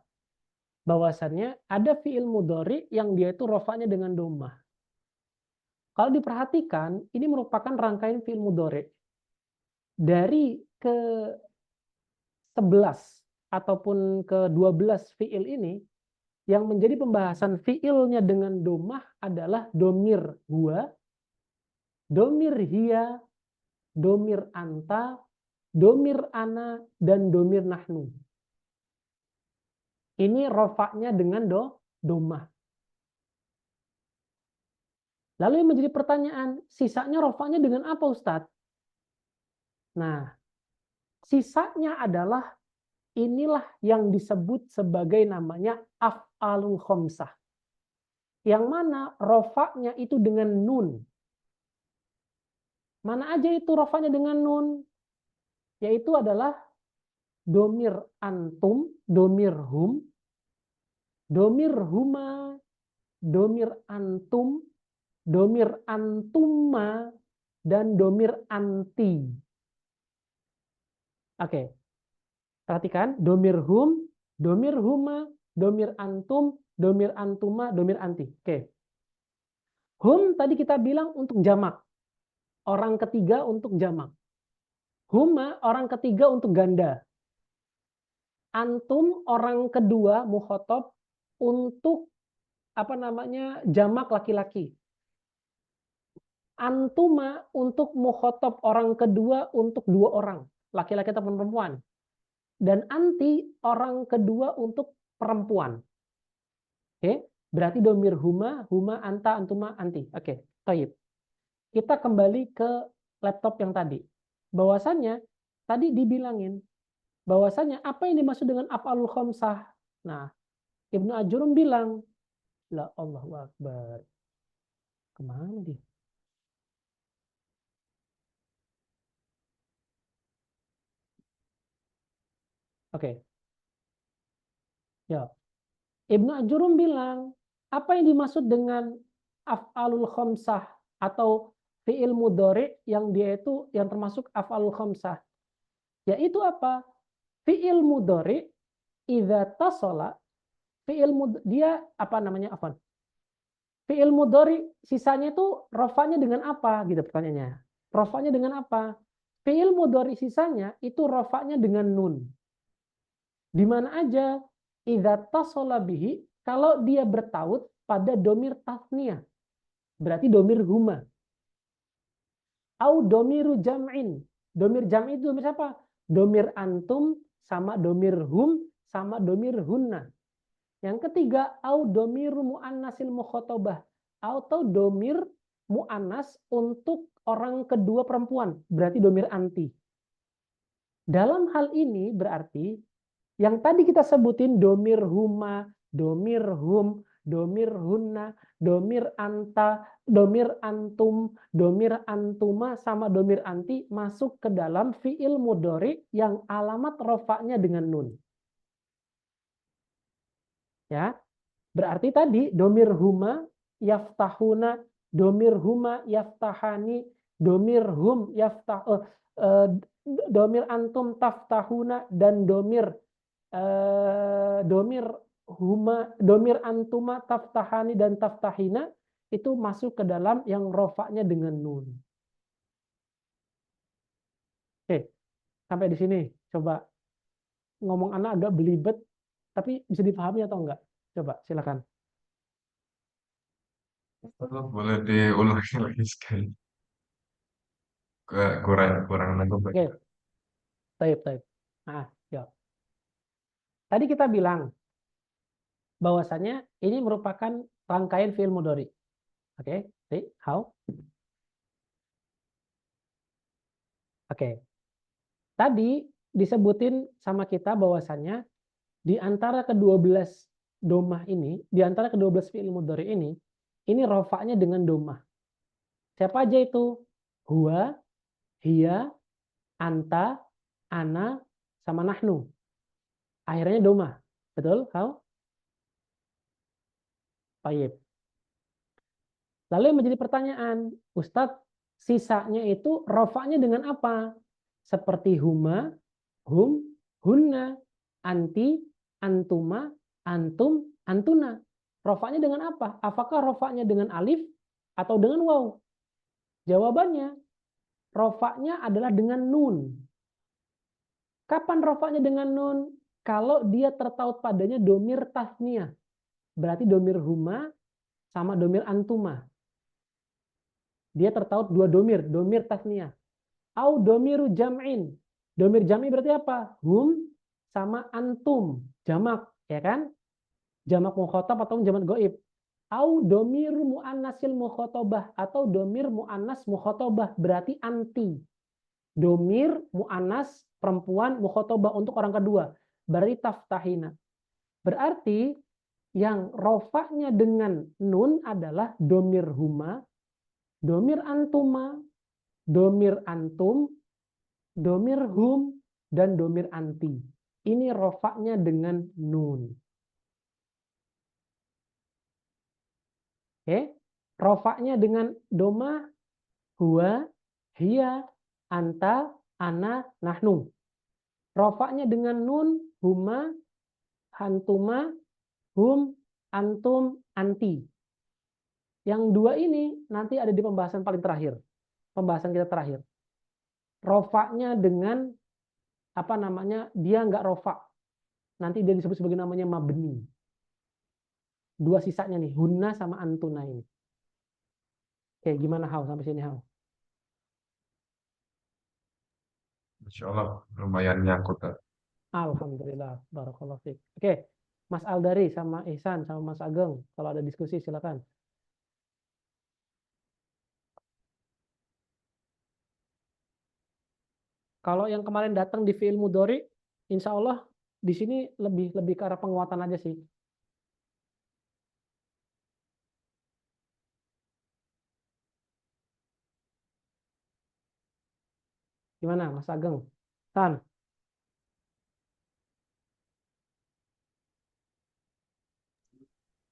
bahwasannya ada fi'il mudhari yang dia itu rofanya dengan dhammah. Kalau diperhatikan, ini merupakan rangkaian fi'il mudhari. Dari ke 11 ataupun ke 12 fi'il ini, yang menjadi pembahasan fi'ilnya dengan dhammah adalah domir huwa, domir hiya, domir anta, domir ana, dan domir nahnu. Ini rofaknya dengan dhammah. Lalu yang menjadi pertanyaan, sisanya rofaknya dengan apa, Ustadz? Nah, sisanya adalah inilah yang disebut sebagai namanya af'alul khamsah. Yang mana rofaknya itu dengan nun. Mana aja itu rofaknya dengan nun? Yaitu adalah domir antum, domir hum, domir huma, domir antum, domir antuma, dan domir anti. Oke. Perhatikan, domir hum, domir huma, domir antum, domir antuma, domir anti. Oke. Hum tadi kita bilang untuk jamak. Orang ketiga untuk jamak. Huma orang ketiga untuk ganda. Antum orang kedua mukhotob untuk jamak laki-laki. Antuma untuk mukhotob orang kedua untuk 2 orang, laki-laki atau perempuan. Dan anti orang kedua untuk perempuan. Oke, berarti domir huma, huma, anta, antuma, anti. Oke, taib. Kita kembali ke laptop yang tadi. Bahwasannya tadi dibilangin bahwasannya apa yang dimaksud dengan af'alul khamsah. Nah, Ibnu Ajurum bilang, la Allahu Akbar. Kemana dia? Oke. Ya. Ibnu Ajurum bilang, apa yang dimaksud dengan af'alul khamsah atau fi'il mudhari yang dia itu yang termasuk af'alul khamsah? Yaitu apa? Fi'il mudhari idza tasala dia fi'il mudhari sisanya itu rofanya dengan apa gitu pertanyaannya. Rofanya dengan apa? Fi'il mudhari sisanya itu rofanya dengan nun. Di mana aja idza tasala bihi kalau dia bertaut pada domir tasniyah. Berarti domir huma. Au domiru jam'in. Domir jam'i itu domir siapa? Domir antum sama domir hum sama domir hunna. Yang ketiga, au domiru mu'annasil mukhotabah. Atau domir mu'annas untuk orang kedua perempuan. Berarti domir anti. Dalam hal ini berarti yang tadi kita sebutin domir huma, domir hum, domir hunna, domir anta, domir antum, domir antuma, sama domir anti masuk ke dalam fi'il mudhari yang alamat rofaknya dengan nun. Ya, berarti tadi domir huma yaftahuna, domir huma yaftahani, domir hum domir antum taftahuna, dan domir huma, domir antuma taftahani dan taftahina itu masuk ke dalam yang rofaknya dengan nun. Oke. Sampai di sini. Coba ngomong anak agak belibet, tapi bisa dipahami atau enggak? Coba silakan. Boleh diulangi lagi sekali. Kurang nangkep. Oke, taib. Nah, ya. Tadi kita bilang bahwasanya ini merupakan rangkaian fi'il mudhari. Oke, see how? Oke. Tadi disebutin sama kita bahwasanya di antara ke-12 domah ini, di antara ke-12 fi'il mudhari ini rofaknya dengan domah. Siapa aja itu? Huwa, hiya, anta, ana, sama nahnu. Akhirnya domah. Betul? How? Baik. Lalu yang menjadi pertanyaan, Ustadz, sisanya itu rofaknya dengan apa? Seperti huma, hum, hunna, anti, antuma, antum, antuna. Rofaknya dengan apa? Apakah rofaknya dengan alif atau dengan waw? Jawabannya, rofaknya adalah dengan nun. Kapan rofaknya dengan nun? Kalau dia tertaut padanya domir tasniyah. Berarti domir huma sama domir antuma. Dia tertaut dua domir tasniyah. Au domiru jam'in. Domir jam'i berarti apa? Hum sama antum. Jamak, ya kan? Jamak mukhotob atau jamak goib. Au domiru mu'annasil mukhotobah atau domir mu'annas mukhotobah berarti anti. Domir mu'annas perempuan mukhotobah untuk orang kedua. Berarti taftahina. Berarti yang rofaknya dengan nun adalah domir huma, domir antuma, domir antum, domir hum, dan domir anti. Ini rofaknya dengan nun. Oke, rofaknya dengan doma, huwa, hiya, anta, ana, nahnu. Rofaknya dengan nun, huma, antuma, hum, antum, anti. Yang dua ini nanti ada di pembahasan paling terakhir. Pembahasan kita terakhir. Rofaknya dengan apa namanya? Dia nggak rofak. Nanti dia disebut sebagai namanya mabni. Dua sisanya nih, hunna sama antuna ini. Oke, gimana Hau sampai sini Hau? Insya Allah lumayan nyangkut. Alhamdulillah, barakallahu fiik. Oke, Mas Aldari sama Ihsan sama Mas Ageng, kalau ada diskusi silakan. Kalau yang kemarin datang di fi'il mudhari, insya Allah di sini lebih ke arah penguatan aja sih. Gimana Mas Ageng? Tan,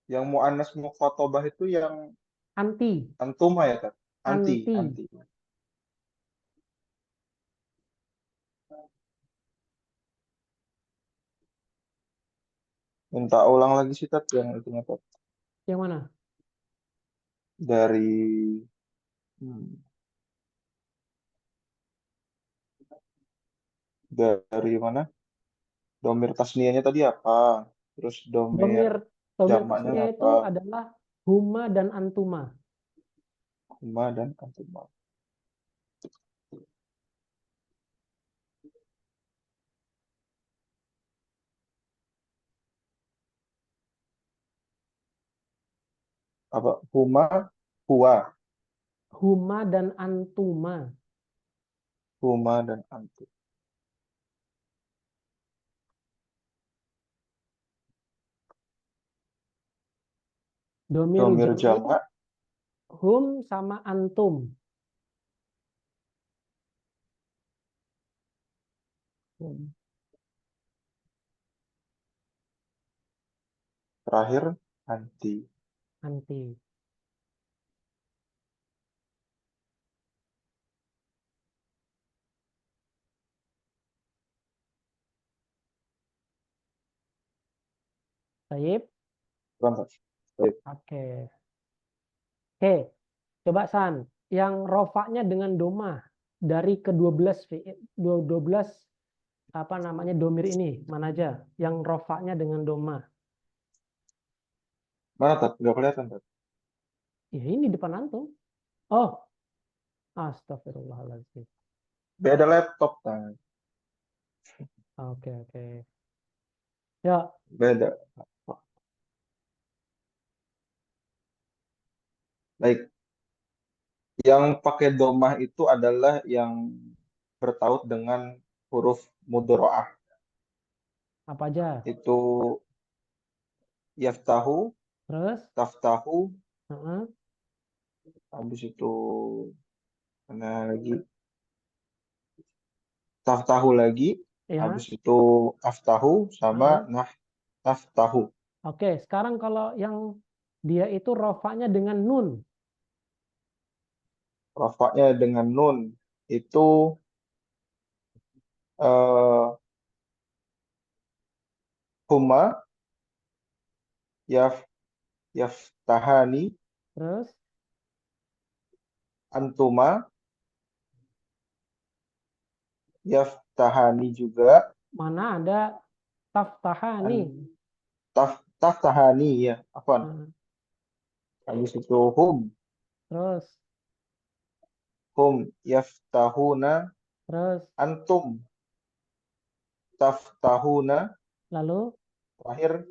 Yang mu'annas mukhotobah itu yang anti, antuma ya, Kak? Anti. anti. Minta ulang lagi sih, Tat, yang itunya, Tat. Yang mana? Dari dari mana? Domir tasniahnya tadi apa? Terus Domir jamaknya tasnya itu apa? adalah huma dan antuma. Huma dan antuma. Apa? Huwa. Huma dan antuma. Huma dan antum. Domiru Domir jam'i, jamak. hum sama antum. Terakhir anti. Anti. Baik. Lantas. Oke. Oke. Coba San, yang rofaknya dengan domah dari ke-12 12 apa namanya domir ini? Mana aja? Yang rofaknya dengan doma. Mana Tat? Nggak kelihatan Tat. Ya ini depan antum. Oh, astagfirullahaladzim. Beda laptop Tat. Oke, oke. Ya, Beda. Baik. Yang pakai domah itu adalah yang bertaut dengan huruf mudhoro'ah. apa aja? Itu yaftahu, Terus, taftahu, heeh, habis itu mana lagi? Taftahu lagi, ya. habis itu aftahu sama Heeh. naftahu. Oke, sekarang kalau yang dia itu rofaknya dengan nun. Rafa'nya dengan nun itu eh, huma, yaftahani, Terus, antuma, yaftahani juga, mana ada taftahani. taftahani ya, afwan. Heeh. Habis itu Terus, hum yaftahuna, terus, antum taftahuna, lalu, terakhir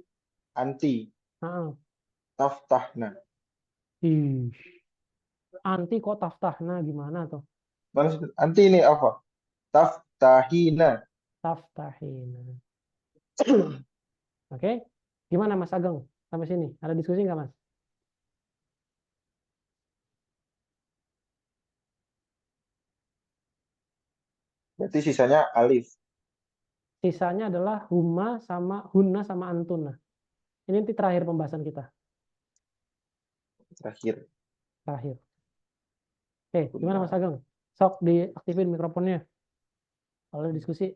anti heeh. taftahna. Ih, anti kok taftahna gimana tuh? Mana sih? Anti ini apa? Taftahina. Taftahina. Oke, gimana Mas Ageng? Sampai sini, ada diskusi nggak Mas? Berarti sisanya alif. Sisanya adalah huma sama hunna sama antuna. Ini nanti terakhir pembahasan kita. Terakhir. Terakhir. Oke, gimana Mas Ageng? Sok diaktifin mikrofonnya. Kalau ada diskusi,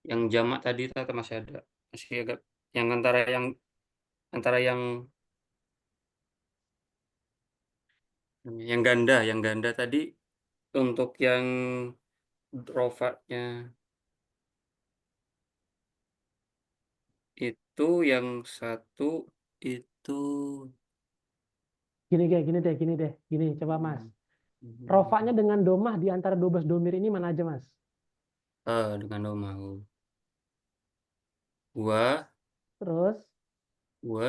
Yang jamak tadi Tata masih ada. Masih agak yang yang ganda tadi untuk yang rofaknya itu yang satu itu gini deh. Gini, coba Mas. Rofaknya dengan domah di antara 12 domir ini mana aja Mas? dengan domah. Wa Terus,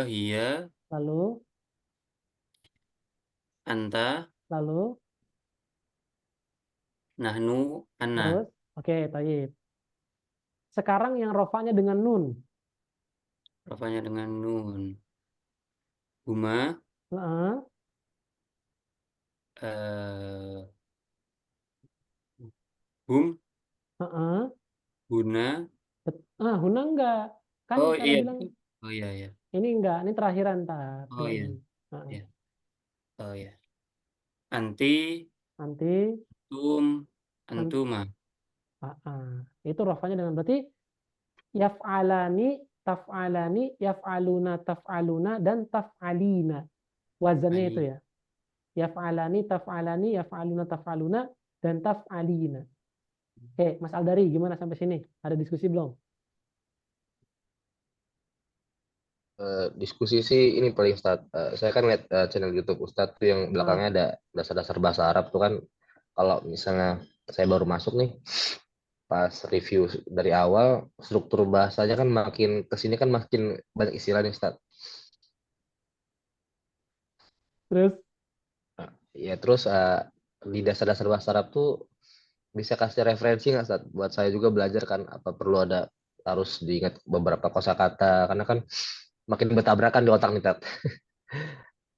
hiya lalu, anta lalu, nahnu ana. terus. Oke, tayyib. Sekarang yang rofaknya dengan nun. Rofaknya dengan nun. Huma Heeh, eh, hum heeh. huna. Huna enggak. Kan Oh cara iya. bilang Oh iya ya. ini enggak, ini terakhiran tar. Oh iya. Heeh. Ya. Oh iya. Anti Nanti tum an- antuma. itu rofaknya dengan berarti yaf'alani, taf'alani, yaf'aluna, taf'aluna, dan taf'alina. Wazannya itu Ali. ya. Yaf'alani, taf'alani, yaf'aluna, taf'aluna, dan taf'alina. Oke, Mas Aldari, gimana sampai sini? Ada diskusi belum? Diskusi sih ini paling start. Saya kan lihat channel YouTube Ustadz tuh yang belakangnya Ah, ada dasar-dasar bahasa Arab tuh kan. Kalau misalnya saya baru masuk nih, pas review dari awal, struktur bahasanya kan makin kesini kan makin banyak istilah nih Ustadz. terus Ya terus di dasar-dasar bahasa Arab tuh bisa kasih referensi nggak Ustadz? Buat saya juga belajar kan apa perlu ada harus diingat beberapa kosakata karena kan makin bertabrakan di otak nih Tat.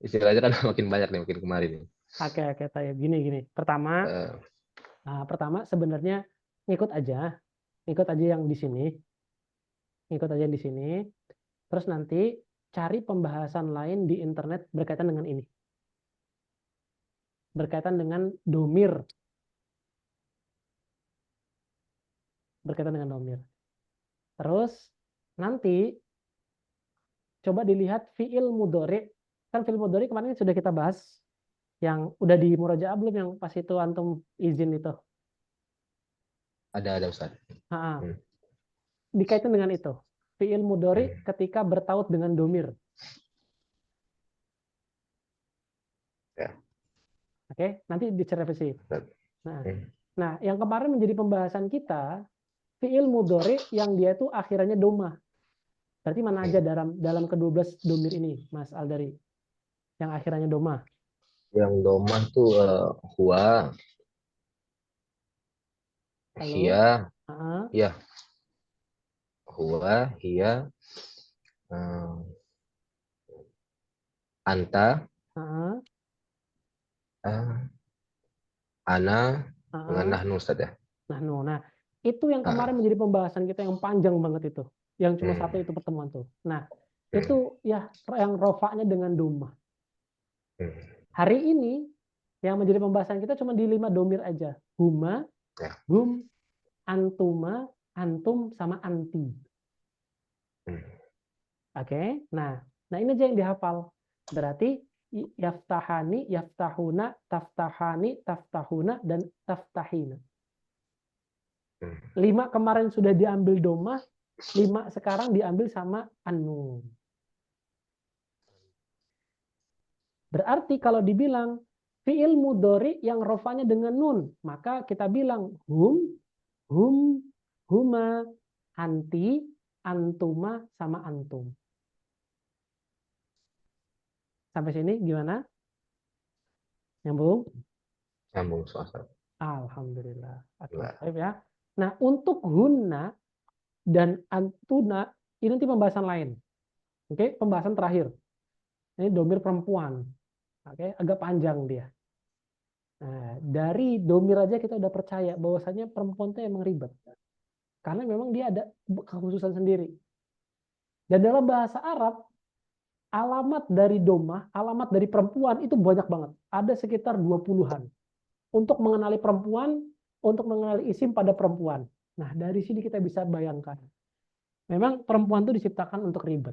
Istilahnya kan makin banyak nih makin kemarin nih. oke oke Tayyip. Gini. Eh, Pertama sebenarnya ngikut aja, ngikut aja yang di sini, ngikut aja yang di sini. Terus nanti cari pembahasan lain di internet berkaitan dengan ini, berkaitan dengan domir, berkaitan dengan domir. Terus nanti coba dilihat fiil mudhari. Kan fiil mudhari kemarin sudah kita bahas, yang udah di murojaah belum, yang pas itu antum izin itu. Ada Ustaz. Ha-ha. Hmm. Dikaitkan dengan itu. Fiil mudhari ketika bertaut dengan domir. Ya. Oke, nanti direvisi. Nah, Hmm. nah, yang kemarin menjadi pembahasan kita, fiil mudhari yang dia itu akhirannya domah. Berarti mana aja dalam ke-12 domir ini, Mas Aldari? Yang akhirannya domah. Yang domah tuh huwa, Halo? hiya, Ha-ha. ya, huwa, hiya, anta, Ha-ha. ana, dengan Ha-ha. nahnu Ustaz ya. Nah, itu yang kemarin menjadi pembahasan kita yang panjang banget itu. Yang cuma satu itu pertemuan tuh. Nah, itu ya yang rofaknya dengan domah. Hari ini yang menjadi pembahasan kita cuma di 5 domir aja. Huma, Ya. hum, antuma, antum, sama anti. Oke, nah ini aja yang dihafal. Berarti yaftahani, yaftahuna, taftahani, taftahuna, dan taftahina. 5 kemarin sudah diambil domah, 5 sekarang diambil sama an-nun. Berarti kalau dibilang fiil mudhari yang rofanya dengan nun, maka kita bilang hum, huma, anti, antuma, sama antum. Sampai sini gimana? Nyambung? Nyambung Ustaz. Alhamdulillah. Oke, Ya. baik ya. Nah, untuk hunna dan antuna ini nanti pembahasan lain. Oke, pembahasan terakhir. Ini domir perempuan. Oke, agak panjang dia. Nah, dari domir aja kita udah percaya bahwasanya perempuan itu emang ribet. Karena memang dia ada kekhususan sendiri. Dan dalam bahasa Arab, alamat dari domah, alamat dari perempuan itu banyak banget. Ada sekitar 20-an. Untuk mengenali perempuan, untuk mengenali isim pada perempuan. Nah, dari sini kita bisa bayangkan. Memang perempuan itu diciptakan untuk ribet.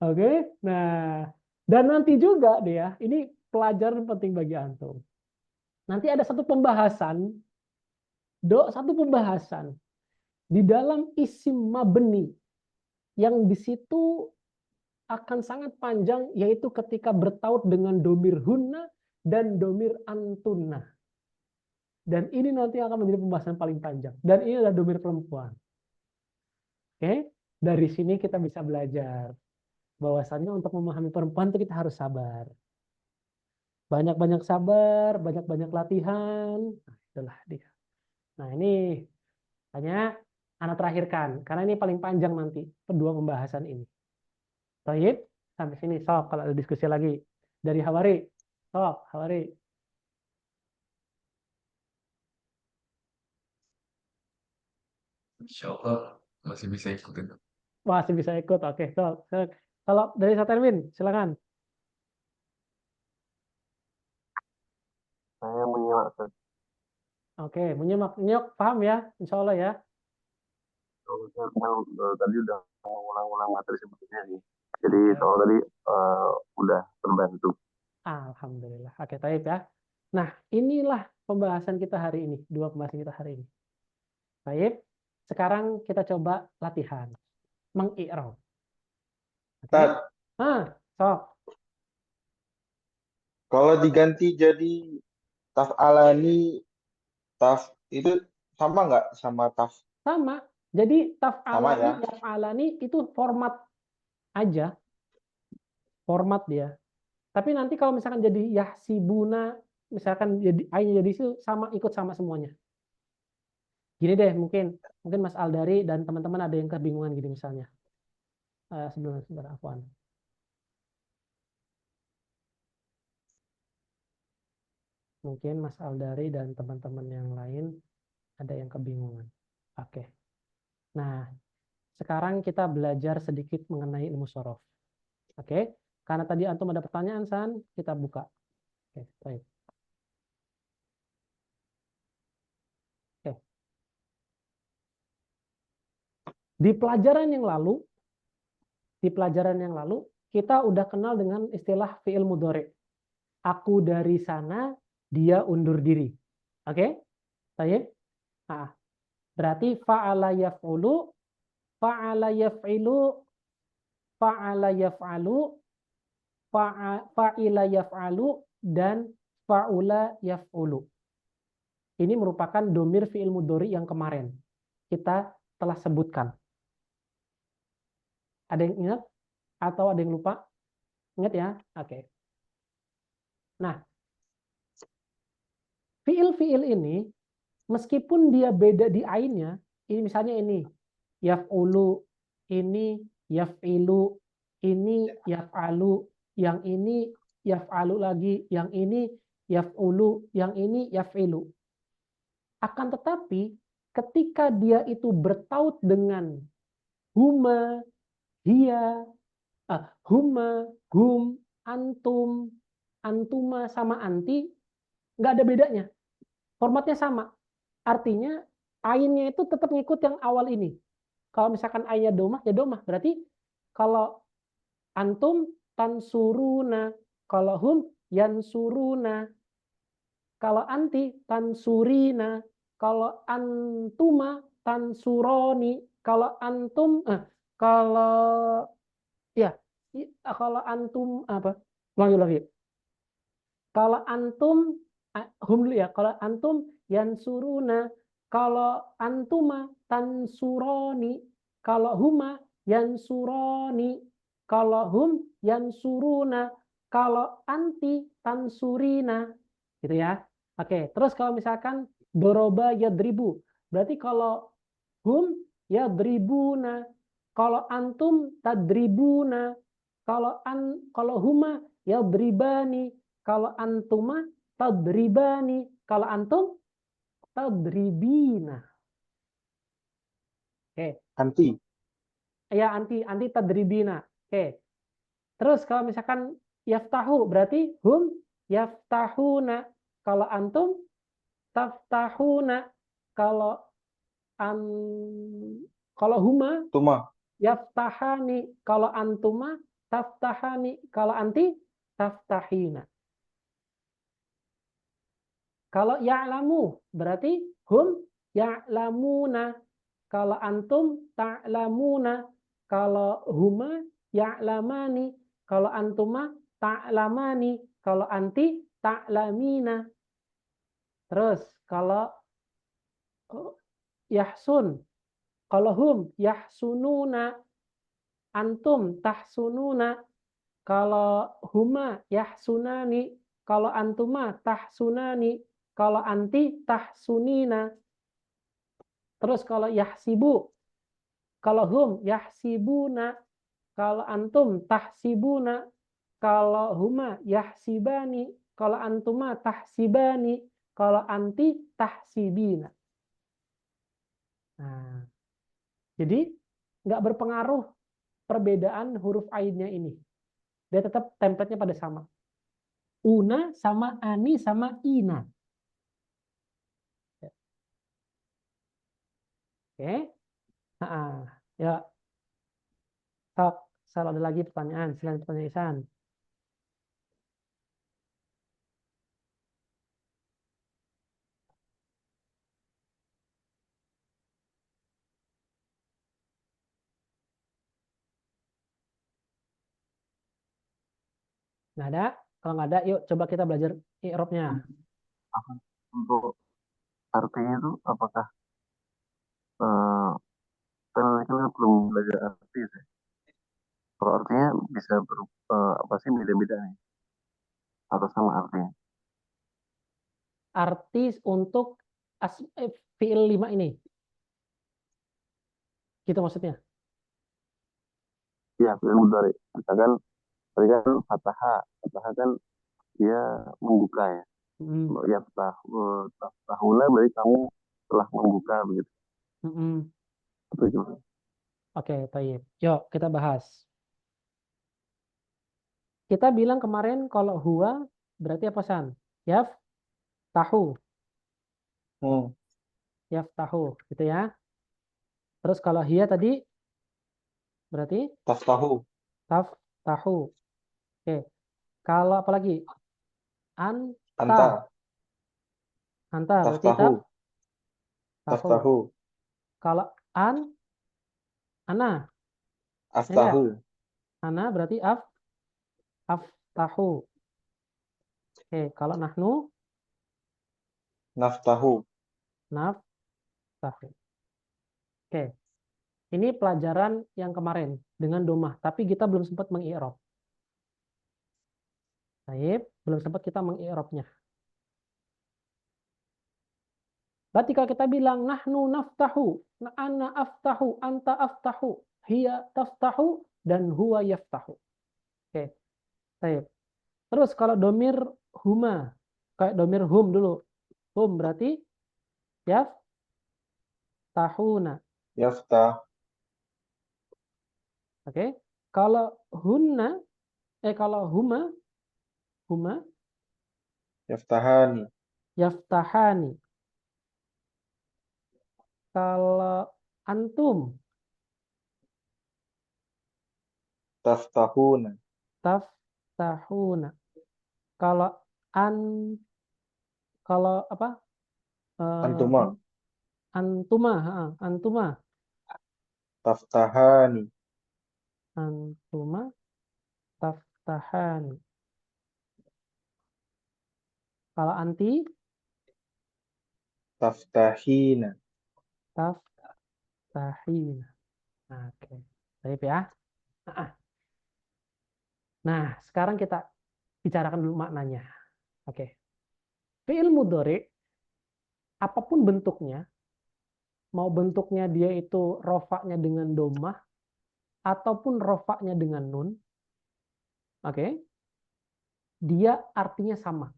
Oke, nah, dan nanti juga dia, ini pelajaran penting bagi antum. Nanti ada satu pembahasan di dalam isim mabni yang di situ akan sangat panjang, yaitu ketika bertaut dengan domir hunna dan domir antunna. Dan ini nanti akan menjadi pembahasan paling panjang. Dan ini adalah domir perempuan. Oke, dari sini kita bisa belajar bahwasannya untuk memahami perempuan itu kita harus sabar. Banyak-banyak sabar, banyak-banyak latihan. Nah, itulah dia. Nah, ini hanya anak terakhirkan, karena ini paling panjang nanti, kedua pembahasan ini. Baik, sampai sini. Sok, kalau ada diskusi lagi. Dari Hawari. Sok, Hawari. Insya Allah masih bisa ikutin. Masih bisa ikut. Oke, sok. Kalau dari Saterwin, silakan. Saya menyimak Ustaz. Oke, menyimak. Nyok, paham ya? Insya Allah ya. Tadi udah mengulang-ulang materi sebetulnya nih. Jadi soal tadi udah terbantu. Alhamdulillah. Oke, baik ya. Nah, inilah pembahasan kita hari ini. Dua pembahasan kita hari ini. Baik. Sekarang kita coba latihan. Meng-i'rab. Oke. Sok. Kalau diganti jadi taf'alani, itu sama nggak sama Sama. Jadi sama ya? taf'alani, yaf'alani itu format aja. Format dia. Tapi nanti kalau misalkan jadi yahsibuna, misalkan jadi ai-nya jadi itu sama, ikut sama semuanya. Gini deh, mungkin Mas Aldari dan teman-teman ada yang kebingungan gini misalnya. Sebentar, Afwan. Mungkin Mas Aldari dan teman-teman yang lain ada yang kebingungan. Oke. Nah, sekarang kita belajar sedikit mengenai ilmu sorof. Oke. Karena tadi antum ada pertanyaan, San, kita buka. Oke, baik. Oke. Di pelajaran yang lalu, kita udah kenal dengan istilah fi'il mudhari. Aku dari sana, dia undur diri. Oke? Baik? Nah, berarti fa'ala yaf'ulu, fa'ala yaf'ilu, fa'ala yaf'alu, fa'ila yaf'alu, dan fa'ula yaf'ulu. Ini merupakan domir fi'il mudhari yang kemarin kita telah sebutkan. Ada yang ingat? Atau ada yang lupa? Ingat ya? Oke. Nah, fi'il-fi'il ini, meskipun dia beda di ainnya, ini misalnya ini, yaf'ulu, ini yaf'ilu, ini yaf'alu, yang ini yaf'alu lagi, yang ini yaf'ulu, yang ini yaf'ilu. Akan tetapi, ketika dia itu bertaut dengan huma, hiya, huma, hum, antum, antuma, sama anti, nggak ada bedanya. Formatnya sama. Artinya, ainnya itu tetap ngikut yang awal ini. Kalau misalkan ainnya domah, ya domah. Berarti kalau antum, tansuruna. Kalau hum, yansuruna. Kalau anti, tansurina. Kalau antuma, tansuroni. Kalau antum, kalau antum apa? Ulangi. Kalau antum hum dulu ya. Kalau antum yansuruna. Kalau antuma tansuroni. Kalau huma yansuroni. Kalau hum yansuruna. Kalau anti tansurina. Gitu ya. Oke, terus kalau misalkan doroba yadribu. Berarti kalau hum yadribuna. Kalau antum tadribuna. Kalau huma yadribani. Kalau antuma tadribani. Kalau antum tadribina. Oke. Anti. Ya, anti tadribina. Oke. Terus kalau misalkan yaftahu berarti hum yaftahuna. Kalau antum taftahuna. Kalau huma Tuma. yaftahani. Kalau antuma taftahani. Kalau anti taftahina. Kalau ya'lamu berarti hum ya'lamuna. Kalau antum ta'lamuna. Kalau huma ya'lamani. Kalau antuma ta'lamani. Kalau anti ta'lamina. Terus kalau yahsun. Kalau hum yahsununa. Antum tahsununa. Kalau huma yahsunani. Kalau antuma tahsunani. Kalau anti tahsunina. Terus kalau yahsibu. Kalau hum yahsibuna. Kalau antum tahsibuna. Kalau huma yahsibani. Kalau antuma tahsibani. Kalau anti tahsibina. Nah, jadi nggak berpengaruh perbedaan huruf ainnya ini. Dia tetap template-nya pada sama. Una sama ani sama ina. Oke. Ya. Kalau ada lagi pertanyaan, selain pertanyaan Ihsan. Nggak ada? Kalau nggak ada, yuk coba kita belajar i'rabnya. Untuk artinya itu apakah kan belum belajar arti ya? Kalau artinya bisa apa sih beda-beda nih? Atau sama artinya? Arti untuk fi'il 5 ini. Gitu maksudnya. Iya, fi'il mudhari. Misalkan tadi kan Fataha kan dia membuka ya. Ya tahuna berarti kamu telah membuka begitu. Oke, baik. Yuk kita bahas. Kita bilang kemarin kalau huwa berarti apa San? Yaf tahu. Yaf tahu, gitu ya. Terus kalau hiya tadi berarti Taftahu. taftahu. Oke. Kalau apa lagi? Anta. Anta. Anta berarti Taftahu. tahu. Taftahu. Kalau ana. Ya enggak? Aftahu. Ana berarti aftahu. Oke, kalau nahnu Naftahu. naftahu. Oke. Ini pelajaran yang kemarin dengan domah, tapi kita belum sempat mengi'rab. Baik, belum sempat kita mengi'rabnya. Berarti kalau kita bilang nahnu naftahu, ana aftahu, anta aftahu, hiya taftahu, dan huwa yaftahu. Oke. Baik. Terus kalau domir huma, kayak domir hum dulu. Hum berarti yaftahuna. Yaftah. Oke. Kalau hunna, kalau huma Yaftahani. yaftahani. Kalau antum Taftahuna. taftahuna. Kalau kalau apa? Antuma. Antuma. Taftahani. Antuma taftahani. Kalau anti Taftahina. taftahina. Oke. Baik ya. Nah, sekarang kita bicarakan dulu maknanya. Oke. Fi'il mudhari apapun bentuknya, mau bentuknya dia itu rofaknya dengan domah ataupun rofaknya dengan nun, oke, dia artinya sama.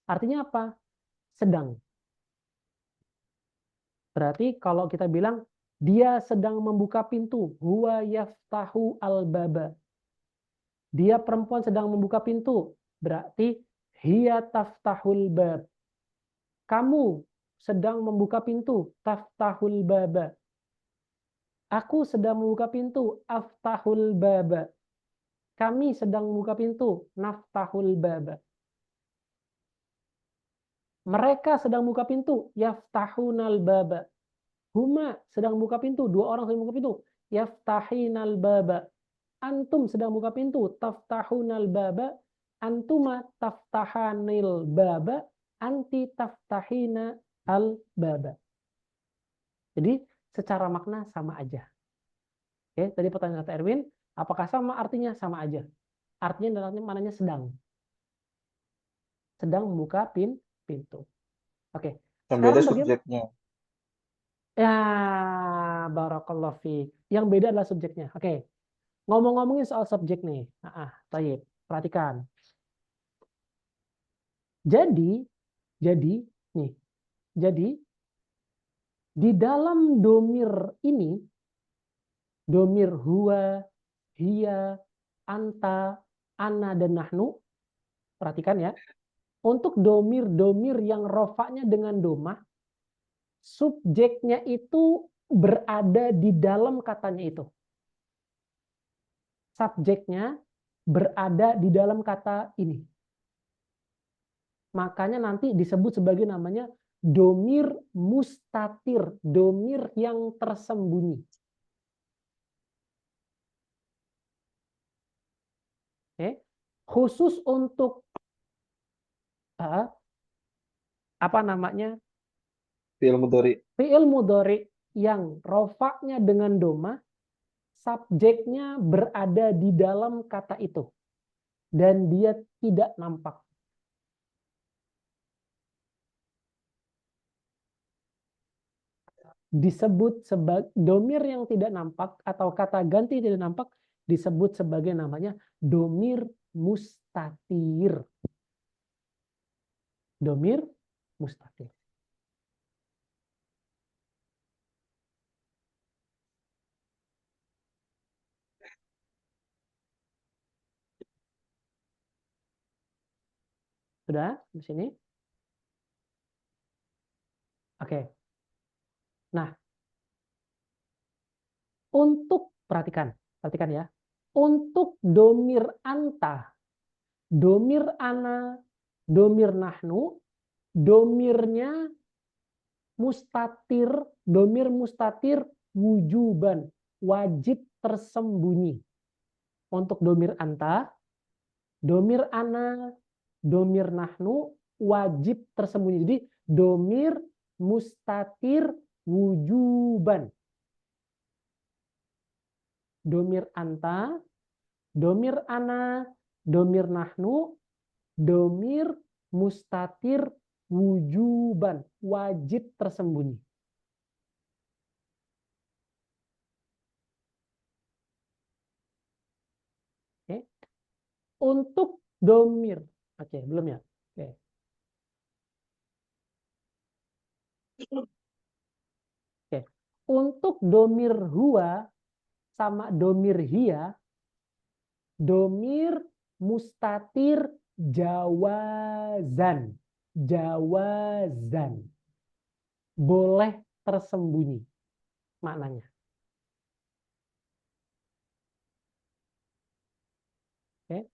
Artinya apa? Sedang. Berarti kalau kita bilang dia sedang membuka pintu, huwa yaftahu al-baba. Dia perempuan sedang membuka pintu, berarti hiya taftahul bab. Kamu sedang membuka pintu, taftahul baba. Aku sedang membuka pintu, aftahul baba. Kami sedang membuka pintu, naftahul baba. Mereka sedang buka pintu, yaftahunal baba. Huma sedang buka pintu, dua orang sedang buka pintu, yaftahinal baba. Antum sedang buka pintu, taftahunal baba. Antuma taftahanil baba. Anti taftahina al baba. Jadi secara makna sama aja. Oke, tadi pertanyaan kata Erwin, apakah sama? Artinya sama aja. Artinya dan maknanya sedang. Sedang membuka pintu. Oke. Yang beda Sekarang bagaimana? subjeknya. Ya, barakallahu fiik. Yang beda adalah subjeknya. Oke. Ngomong-ngomongin soal subjek nih. Baik. Perhatikan. Jadi nih. Jadi di dalam domir ini, domir huwa, hiya, anta, ana, dan nahnu, perhatikan ya. Untuk domir-domir yang rofaknya dengan domah, subjeknya itu berada di dalam katanya itu. Subjeknya berada di dalam kata ini. Makanya nanti disebut sebagai namanya domir mustatir, domir yang tersembunyi. Oke. Khusus untuk apa namanya? Fi'il mudhari. Fi'il mudhari yang rofaknya dengan doma, subjeknya berada di dalam kata itu. Dan dia tidak nampak. Disebut sebagai domir yang tidak nampak atau kata ganti tidak nampak disebut sebagai namanya domir mustatir. Domir mustatir. Sudah di sini? Oke. Nah, Untuk, perhatikan ya. Untuk domir anta, domir ana, domir nahnu, domirnya mustatir, domir mustatir wujuban, wajib tersembunyi. Untuk domir anta, domir ana, domir nahnu, wajib tersembunyi. Jadi domir mustatir wujuban. Domir anta, domir ana, domir nahnu, domir mustatir wujuban, wajib tersembunyi. Oke. Untuk domir, oke, belum ya? Oke. Oke. Untuk domir huwa sama domir hiya, domir mustatir jawazan. Jawazan. Boleh tersembunyi maknanya. Oke.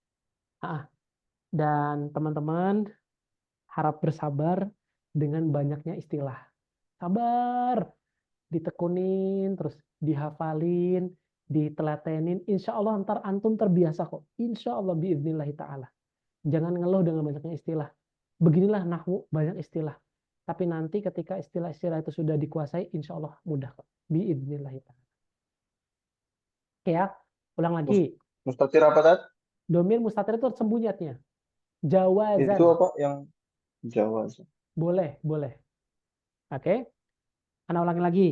Dan teman-teman harap bersabar dengan banyaknya istilah. Sabar. Ditekunin, terus dihafalin, ditelatenin. Insya Allah ntar antum terbiasa kok. Insya Allah biidznillahi ta'ala. Jangan ngeluh dengan banyaknya istilah. Beginilah nahwu, banyak istilah. Tapi nanti ketika istilah-istilah itu sudah dikuasai, insya Allah mudah kok. Biidznillahi ta'ala. Oke ya, ulang lagi. Mustatir apa tadi? Domir mustatir itu tersembunyi artinya. Jawazan. Itu apa yang Jawa? Boleh, boleh. Oke. Ana ulangi lagi.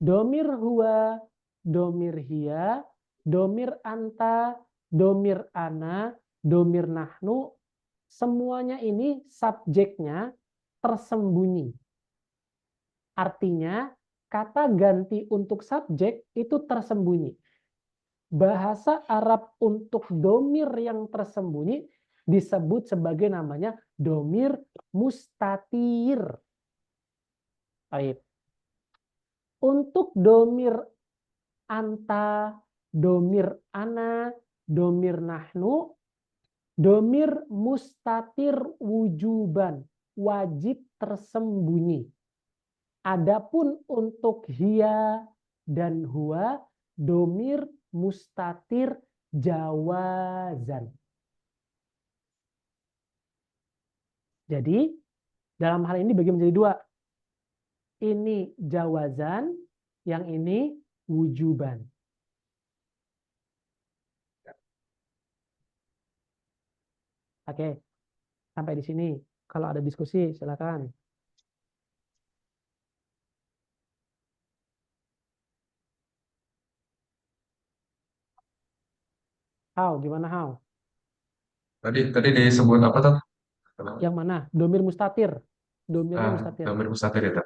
Domir huwa, domir hiya, domir anta, domir ana, domir nahnu, semuanya ini subjeknya tersembunyi. Artinya kata ganti untuk subjek itu tersembunyi. Bahasa Arab untuk domir yang tersembunyi disebut sebagai namanya domir mustatir. Baik. Untuk domir anta, domir ana, domir nahnu, domir mustatir wujuban, wajib tersembunyi. Adapun untuk hiya dan huwa, domir mustatir jawazan. Jadi dalam hal ini bagi menjadi dua. Ini jawazan, yang ini wujuban. Oke, sampai di sini. Kalau ada diskusi, silakan. Gimana how? Tadi disebut apa tuh? Yang mana? Domir mustatir. Domirnya mustatir. Domir mustatir itu.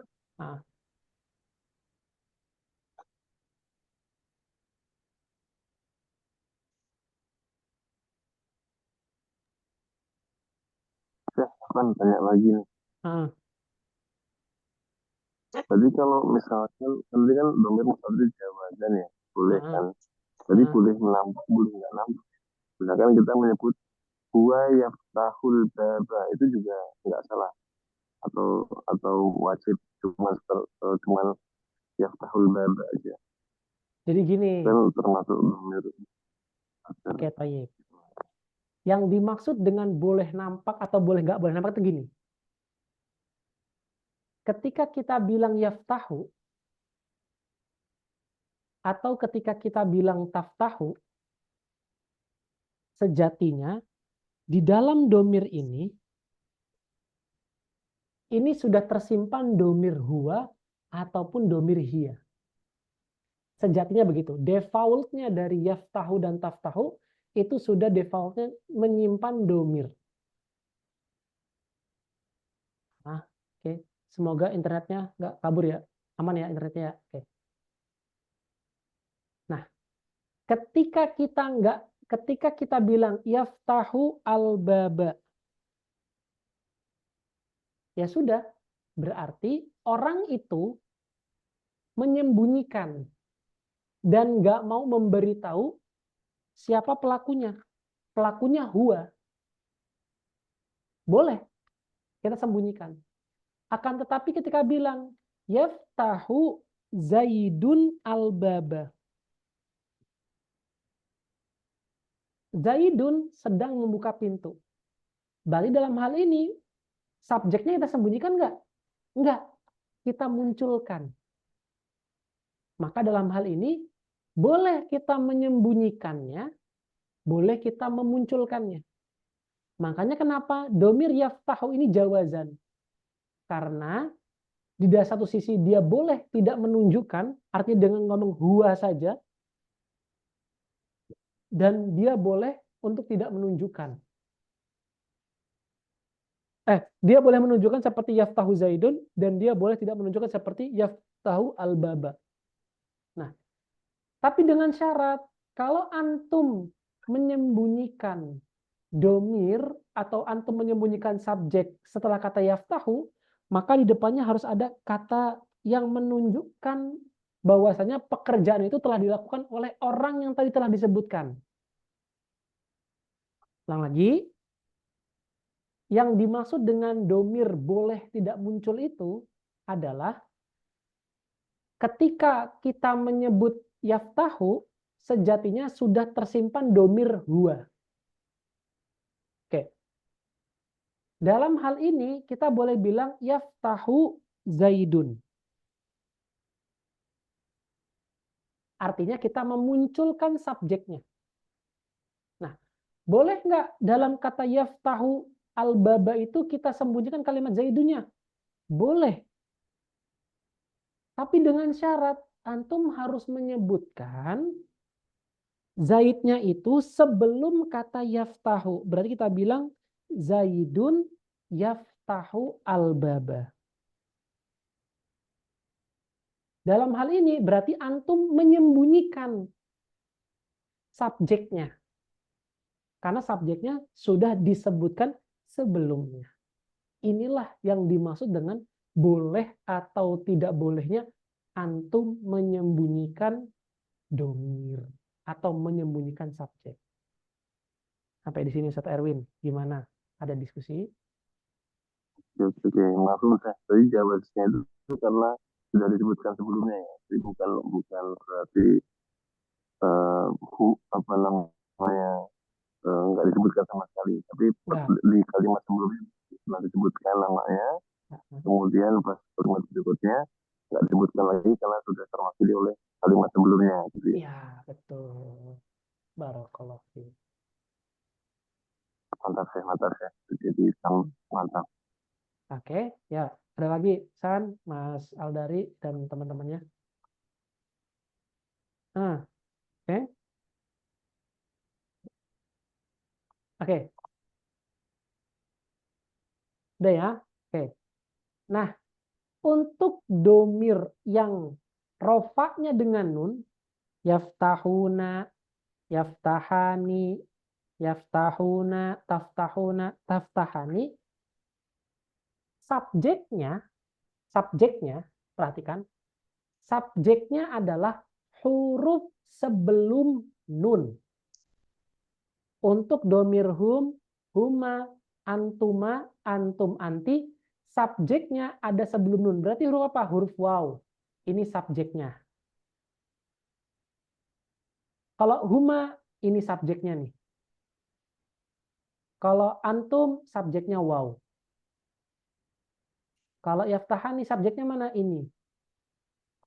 Kan tanya lagi nih. Tadi kalau misalkan nanti kan domir mustatir jawazan ya, boleh kan? Tadi boleh menambah, boleh nggak nambah. Misalkan kita menyebut huwa yaftahul baba, itu juga nggak salah. Atau wajib cuman yaftahul baba aja. Jadi gini. Kan termasuk domir. Oke, tayyib. Yang dimaksud dengan boleh nampak atau boleh nggak boleh nampak itu gini. Ketika kita bilang yaftahu atau ketika kita bilang taftahu, sejatinya di dalam domir ini sudah tersimpan domir huwa ataupun domir hiya. Sejatinya begitu. Defaultnya dari yaftahu dan taftahu itu sudah defaultnya menyimpan domir. Oke. Semoga internetnya nggak kabur ya. Aman ya internetnya ya. Oke. Nah, ketika kita bilang yaftahu al-baba, ya sudah, berarti orang itu menyembunyikan dan nggak mau memberitahu siapa pelakunya. Pelakunya huwa. Boleh kita sembunyikan. Akan tetapi ketika bilang yaftahu Zaidun al-baba. Zaidun sedang membuka pintu. Berarti dalam hal ini subjeknya kita sembunyikan nggak? Nggak. Kita munculkan. Maka dalam hal ini boleh kita menyembunyikannya, boleh kita memunculkannya. Makanya kenapa domir yaftahu ini jawazan. Karena di satu sisi dia boleh tidak menunjukkan, artinya dengan ngomong huwa saja, dan dia boleh untuk tidak menunjukkan. Dia boleh menunjukkan seperti yaftahu Zaidun, dan dia boleh tidak menunjukkan seperti yaftahu al-baba. Nah, tapi dengan syarat, kalau antum menyembunyikan domir atau antum menyembunyikan subjek setelah kata yaftahu, maka di depannya harus ada kata yang menunjukkan bahwasanya pekerjaan itu telah dilakukan oleh orang yang tadi telah disebutkan. Ulang lagi, yang dimaksud dengan domir boleh tidak muncul itu adalah ketika kita menyebut yaftahu, sejatinya sudah tersimpan domir huwa. Oke. Dalam hal ini kita boleh bilang yaftahu Zaidun. Artinya kita memunculkan subjeknya. Nah, boleh nggak dalam kata yaftahu al-baba itu kita sembunyikan kalimat Zaidunnya? Boleh. Tapi dengan syarat antum harus menyebutkan Zaidnya itu sebelum kata yaftahu. Berarti kita bilang Zaidun yaftahu al-baba. Dalam hal ini berarti antum menyembunyikan subjeknya. Karena subjeknya sudah disebutkan sebelumnya. Inilah yang dimaksud dengan boleh atau tidak bolehnya antum menyembunyikan domir atau menyembunyikan subjek. Sampai di sini Ustaz Erwin, gimana? Ada diskusi? Oke, maksud saya tadi jawabannya itu karena sudah disebutkan sebelumnya ya, jadi bukan berarti apa namanya nggak disebutkan sama sekali, tapi di kalimat sebelumnya sudah disebutkan namanya, kemudian pas kalimat berikutnya nggak disebutkan lagi karena sudah terwakili oleh kalimat sebelumnya. Gitu. Iya, betul. Barakallahu fiik. Mantap ya. Jadi mantap. Oke, ya. Ada lagi, San, Mas Aldari, dan teman-temannya. Oke. Oke. Udah ya? Oke. Nah, untuk domir yang rofaknya dengan nun, yaftahuna, yaftahani, yaftahuna, taftahuna, taftahani, subjeknya, perhatikan, subjeknya adalah huruf sebelum nun. Untuk domir hum, huma, antuma, antum, anti, subjeknya ada sebelum nun. Berarti huruf apa? Huruf waw. Ini subjeknya. Kalau huma, ini subjeknya nih. Kalau antum, subjeknya waw. Kalau yaftahani, subjeknya mana? Ini.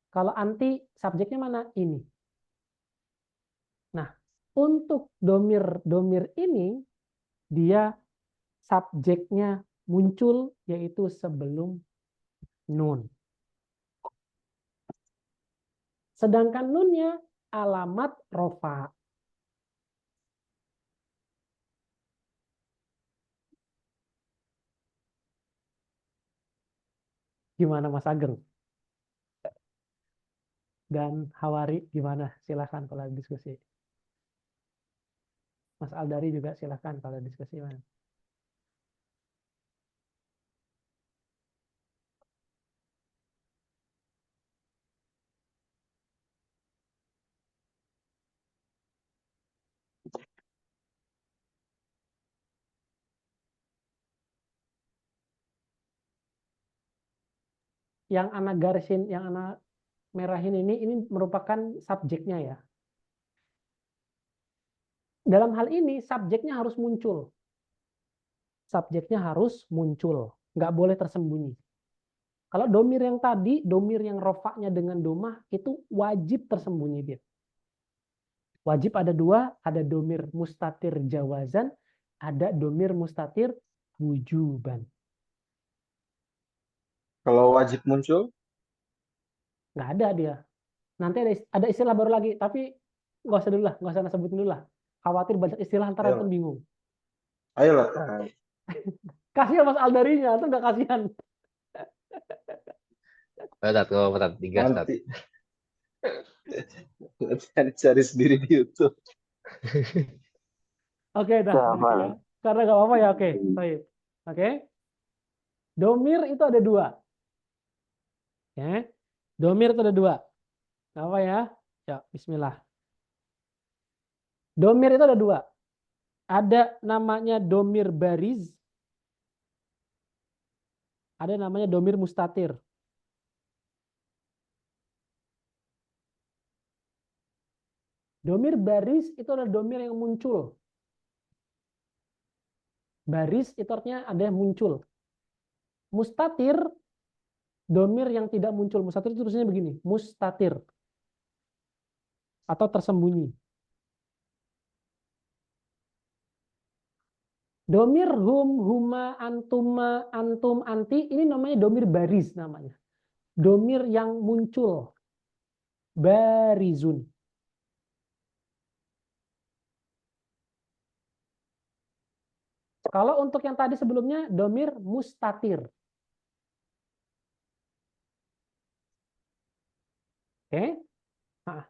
Kalau anti, subjeknya mana? Ini. Nah, untuk domir ini, dia subjeknya muncul, yaitu sebelum nun. Sedangkan nunnya alamat rofa. Gimana Mas Ageng? Dan Hawari gimana? Silahkan kalau diskusi. Mas Aldari juga silahkan kalau diskusi. Man. yang anak garisin, yang anak merahin ini merupakan subjeknya ya. Dalam hal ini subjeknya harus muncul. Subjeknya harus muncul, nggak boleh tersembunyi. Kalau domir yang tadi, domir yang rofaknya dengan domah itu wajib tersembunyi dia. Wajib ada dua, ada domir mustatir jawazan, ada domir mustatir wujuban. Kalau wajib muncul, Nggak ada dia. Nanti ada istilah baru lagi, tapi nggak usah dulu lah, nggak usah sebutin dulu lah. Khawatir banyak istilah ntar ayo, antum bingung. ayolah. Kasihan Mas Aldarinya, antum nggak kasihan. Tat, kalau Tat, digas, Tat. Nanti cari sendiri di YouTube. Oke, dah. Siapa? Ya. Karena nggak apa-apa ya, oke. Baik. Oke. Domir itu ada dua. Ya. Domir itu ada dua. Apa ya? Ya, bismillah. Domir itu ada dua. Ada namanya domir bariz. Ada namanya domir mustatir. Domir baris itu adalah domir yang muncul. Baris itu artinya ada yang muncul. Mustatir, domir yang tidak muncul. Mustatir itu tulisannya begini, mustatir. Atau tersembunyi. Domir hum, huma, antuma, antum, anti, ini namanya domir baris namanya. Domir yang muncul. Barizun. Kalau untuk yang tadi sebelumnya, domir mustatir. Oke. Nah.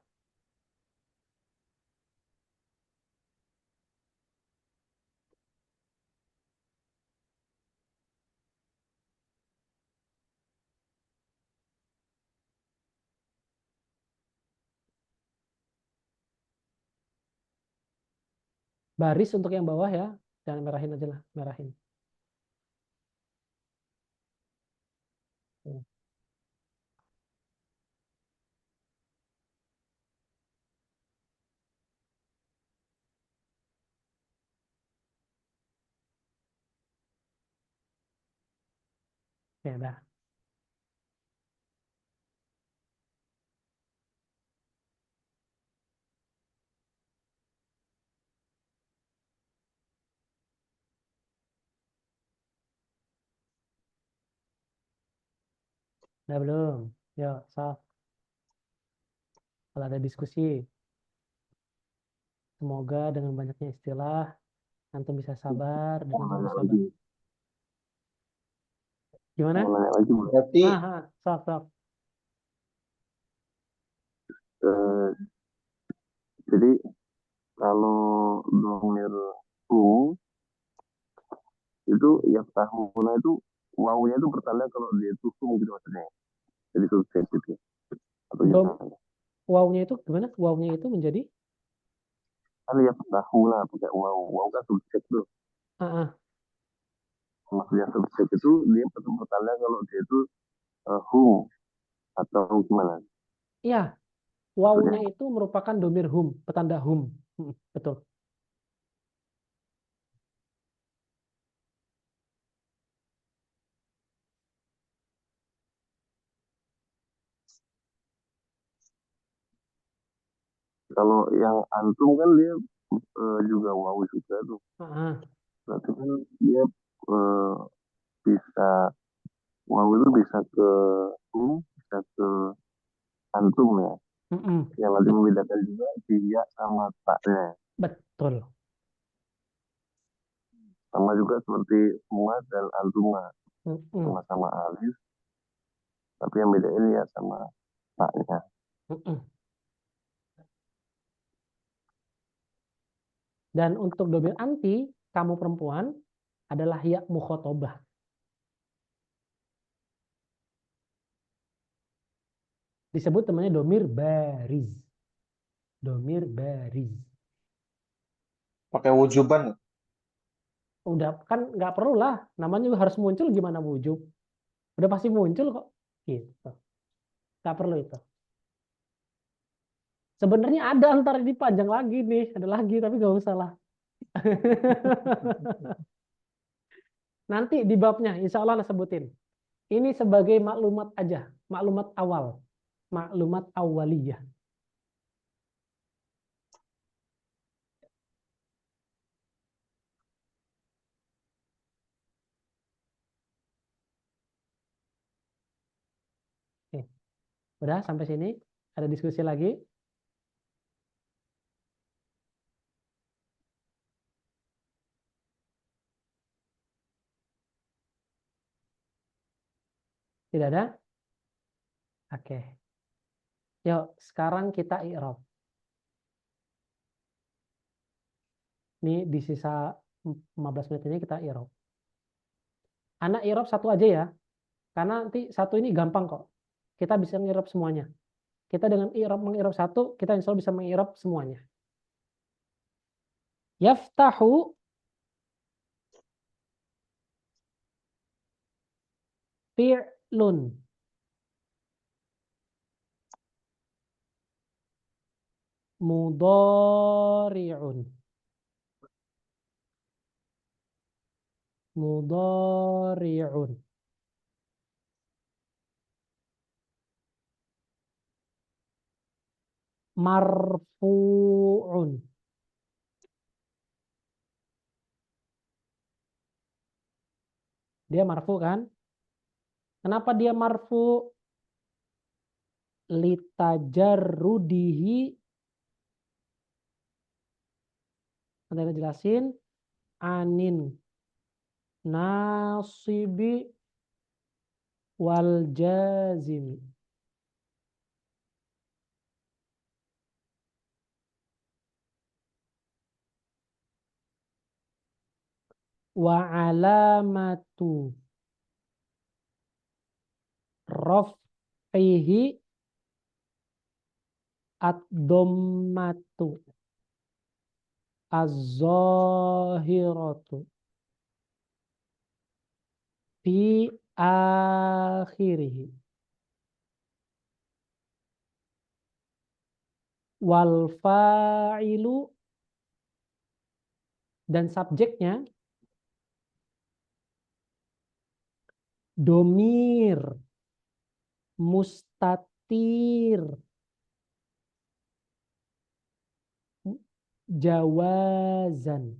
Baris untuk yang bawah ya. Jangan merahin aja lah, merahin. Ya, dah. Udah belum? Yuk, Saf. Kalau ada diskusi. Semoga dengan banyaknya istilah, antum bisa sabar dan antum bisa sabar. Gimana? Berarti Saf, Saf. Jadi kalau domir itu yaftahuna itu wawunya itu bertanda kalau dia itu gitu maksudnya. Jadi subjek gitu. Atau gimana? Wawunya itu gimana? Wawunya itu menjadi? Kan yaftahuna pakai wawu. Wawu kan subjek tuh. Maksudnya subjek itu dia bertanda kalau dia itu hum atau gimana? Iya. Wawunya itu merupakan domir hum, petanda hum. Betul. Kalau yang antum kan dia juga wawu juga tuh. Berarti kan dia bisa wawu itu bisa ke bisa ke antum ya. Yang nanti membedakan juga dia sama taknya. Betul. Sama juga seperti huma dan antuma. Sama-sama alif. Tapi yang bedain ya sama taknya. Dan untuk domir anti, kamu perempuan, adalah ya mukhotobah. Disebut namanya domir bariz. Domir bariz. Pakai wujuban. Udah kan nggak perlu lah. Namanya harus muncul, gimana wujub? Udah pasti muncul kok. Gitu. Nggak perlu itu. Sebenarnya ada antar ini panjang lagi nih, ada lagi tapi nggak usah lah. Nanti di babnya, insya Allah saya sebutin. Ini sebagai maklumat aja, maklumat awal, maklumat awaliyah. Oke. Udah sampai sini? Ada diskusi lagi? Tidak ada? Oke. Yuk, sekarang kita i'rab. Ini di sisa 15 menit ini kita i'rab. Anak i'rab satu aja ya. Karena nanti satu ini gampang kok. Kita bisa ngirab semuanya. Kita dengan mengirab satu, kita insya Allah bisa mengirab semuanya. Yaftahu fi'lun. Mudhari'un. Mudhari'un. Marfu'un. Dia marfu kan? Kenapa dia marfu? Litajarrudihi. Nanti kita jelasin. Anin nasibi wal jazimi. Wa alamatu raf'ihi ad-dhammatu az-zahiratu fi akhirih wal fa'ilu, dan subjeknya domir mustatir jawazan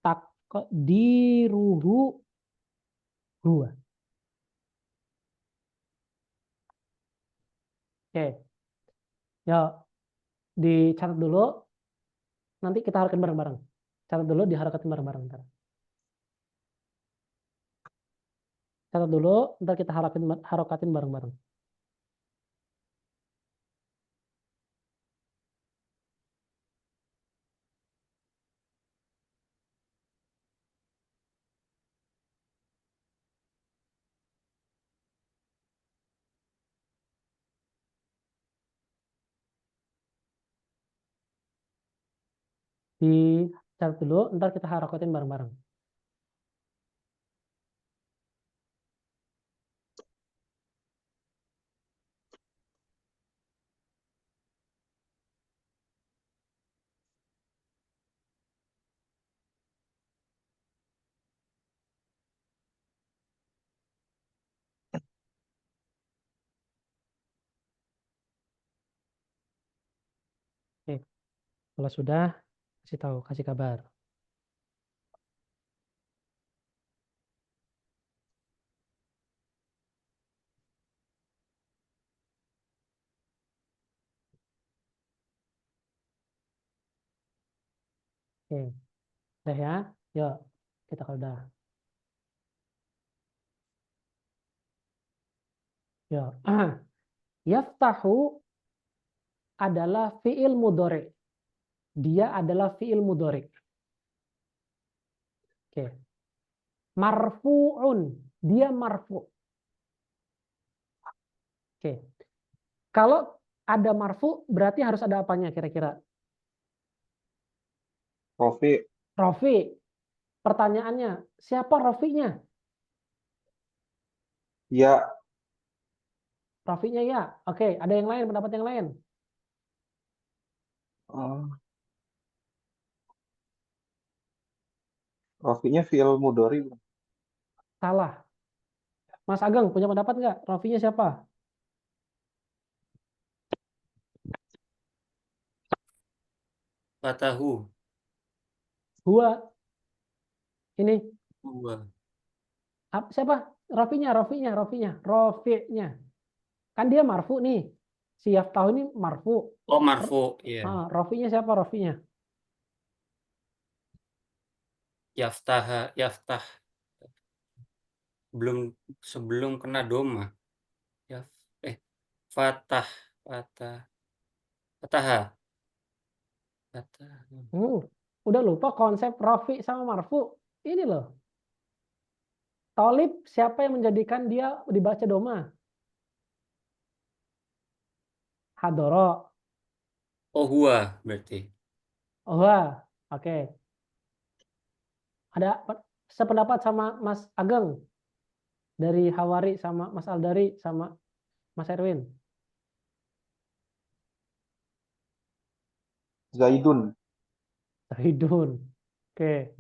takdiruhu huwa. Oke. Ya, dicatat dulu. Nanti kita harapkan bareng-bareng. Catat dulu, diharapkan bareng-bareng. Catat dulu, ntar kita harokatin bareng-bareng. Dicatat dulu, ntar kita harokatin bareng-bareng. Oke. Kalau sudah, kasih tahu, kasih kabar. Oke. Udah ya? Yuk, kita kalau udah. Yuk. Yaftahu adalah fi'il mudhari. Dia adalah fi'il mudhari. Oke. Marfu'un. Dia marfu'. Oke. Kalau ada marfu, berarti harus ada apanya kira-kira? Rofi, Rafi. Pertanyaannya, siapa rafi'nya? Ya, Rafi'nya ya. Oke, ada yang lain, pendapat yang lain? Rafi'nya fi'il mudhari. Salah. Mas Ageng punya pendapat nggak? Rafi'nya siapa? Fatahu. Huwa. Ini Huwa. siapa? Rafi'nya. Kan dia marfu nih. Si Yaftahu ini marfu. Oh, marfu. Iya. Rafi'nya siapa Rafi'nya? Yaftah. Sebelum kena doma. Yaf, Fatah. Fataha. Udah lupa konsep Rafi sama marfu. Ini loh. Tolib siapa yang menjadikan dia dibaca doma? Hadoro. Oh, huwa berarti. Oke. Ada sependapat sama Mas Ageng dari Hawari sama Mas Aldari sama Mas Erwin. Zaidun. Oke.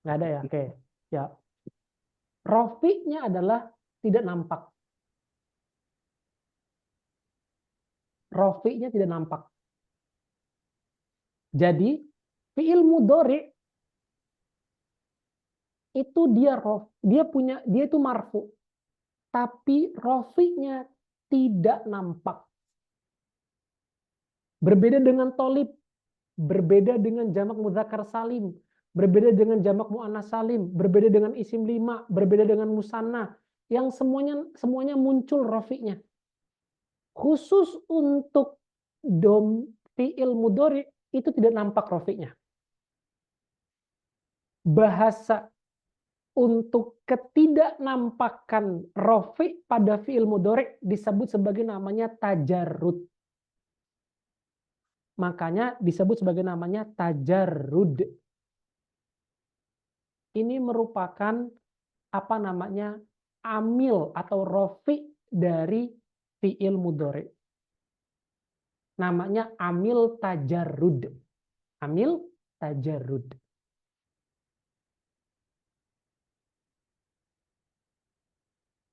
Nggak ada ya? Oke. Ya. Rafi'nya adalah tidak nampak. Rafi'nya tidak nampak. Jadi fi'il mudhari itu dia itu marfu. Tapi rafi'nya tidak nampak. Berbeda dengan tolib, berbeda dengan jamak mudzakkar salim, berbeda dengan jamak muannas salim, berbeda dengan isim lima, berbeda dengan musanna, yang semuanya muncul rafi'nya. Khusus untuk fi'il mudhari itu tidak nampak rafi'nya. Bahasa untuk ketidaknampakan rafi' pada fi'il mudhari disebut sebagai namanya tajarrud. Makanya disebut sebagai namanya tajarrud. Ini merupakan amil atau rafi' dari fi'il mudhari. Namanya amil tajarrud. Amil tajarrud.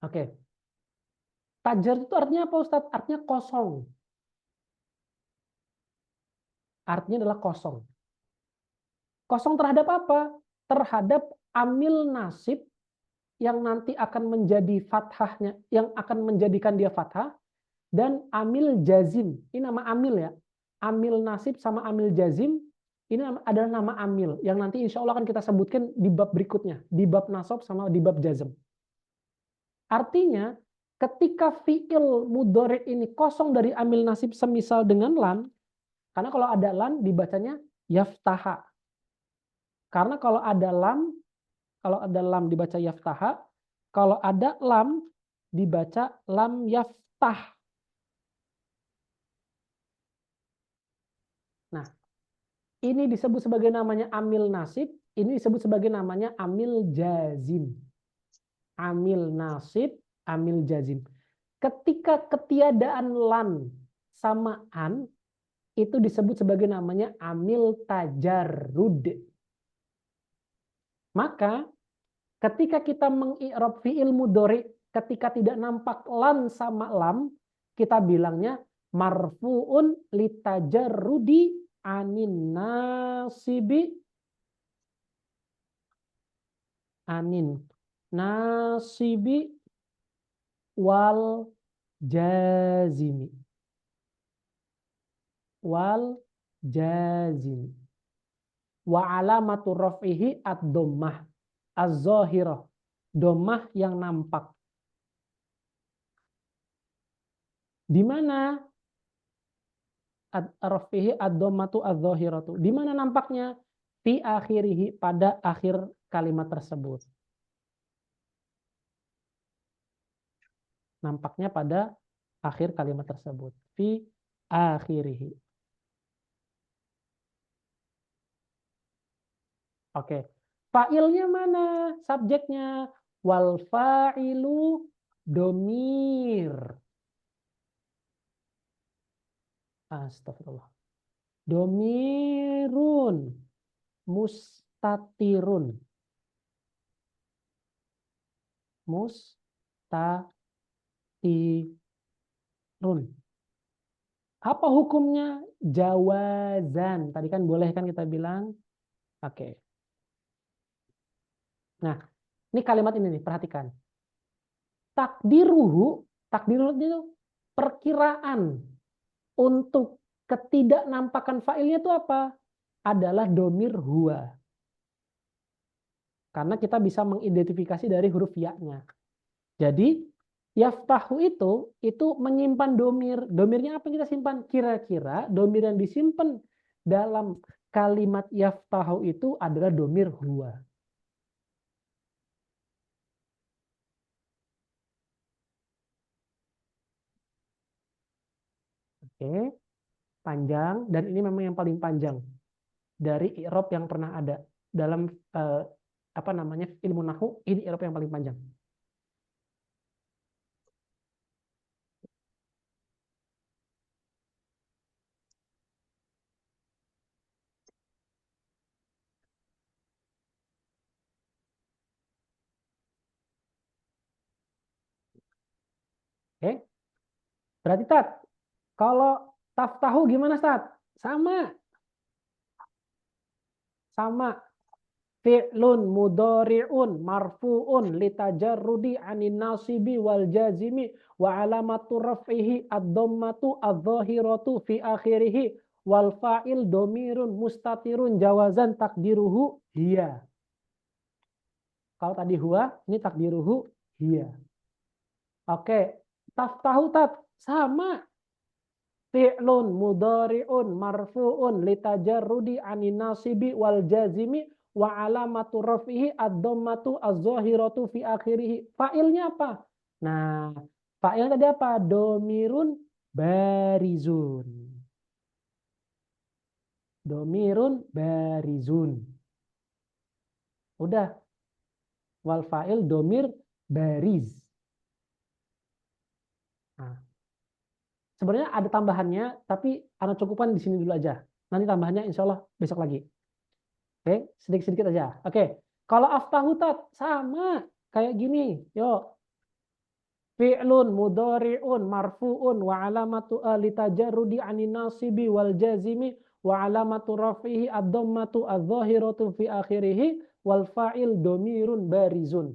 Oke. Tajarrud itu artinya apa, Ustadz? Artinya kosong. Artinya adalah kosong. Kosong terhadap apa? Terhadap amil nasib yang nanti akan menjadi fathahnya, yang akan menjadikan dia fathah, dan amil jazim. Ini nama amil ya. Amil nasib sama amil jazim, ini adalah nama amil yang nanti insya Allah akan kita sebutkan di bab berikutnya, di bab nasab sama di bab jazm. Artinya, ketika fi'il mudhari ini kosong dari amil nasib semisal dengan lam, karena kalau ada lam dibacanya yaftaha. Karena kalau ada lam dibaca yaftaha, kalau ada lam dibaca lam yaftah. Nah, ini disebut sebagai namanya amil nasib, ini disebut sebagai namanya amil jazim. Amil nasib, amil jazim. Ketika ketiadaan lam sama an, itu disebut sebagai namanya amil tajarrud. Maka ketika kita mengi'rab fi'il mudhari ketika tidak nampak lam sama lam, kita bilangnya marfu'un litajarrudi anin nasibi wal jazimi. Wa alamatu raf'ihi ad-dhammah az-zahirah, dhammah yang nampak. Di mana raf'ihi ad-dhammatu az-zahiratu? Di mana nampaknya? Fi akhirihi, pada akhir kalimat tersebut. Nampaknya pada akhir kalimat tersebut. Fi akhirihi. Oke. Fa'ilnya mana? Subjeknya. Wal fa'ilu domir. Astagfirullah. Domirun mustatirun. Mustatirun. Apa hukumnya? Jawazan. Tadi kan boleh kan kita bilang. Oke. Nah, ini kalimat ini nih, perhatikan. Takdiruhu itu perkiraan untuk ketidaknampakan fa'ilnya itu apa? Adalah domir huwa. Karena kita bisa mengidentifikasi dari huruf ya-nya. Jadi yaftahu itu menyimpan domir. Domirnya apa yang kita simpan? Kira-kira domir yang disimpan dalam kalimat yaftahu itu adalah domir huwa. Oke, panjang, dan ini memang yang paling panjang dari i'rab yang pernah ada dalam ilmu nahwu. Ini i'rab yang paling panjang. Oke, berarti Tat, kalau taftahu gimana Tat? Sama. Fi'lun mudhari'un marfu'un litajarrudi anin nasibi wal jazimi wa alamatu raf'ihi ad-dhammatu adh-dhahiratu fi akhirih wal fa'il domirun mustatirun jawazan takdiruhu hiya. Kalau tadi huwa, ini takdiruhu hiya. Oke, taftahu Tat, sama. Fi'lun mudhari'un marfu'un litajarrudi anin nasibi wal jazimi wa alamatu raf'ihi ad-dhammatu az-zahiratu fi akhirih. Fa'ilnya apa? Nah, fa'il tadi apa? Domirun barizun. Domirun barizun. Udah. Wal fa'il domir bariz. Nah, sebenarnya ada tambahannya, tapi anak cukupan di sini dulu aja. Nanti tambahannya insya Allah besok lagi. Oke, sedikit-sedikit aja. Oke, kalau aftahu Tat, sama kayak gini. Yuk. Fi'lun mudhari'un marfu'un wa alamatu litajarrudi anin nasibi wal jazimi wa alamatu raf'ihi ad-dhammatu adh-dhahiratu fi akhirih wal fa'il domirun barizun.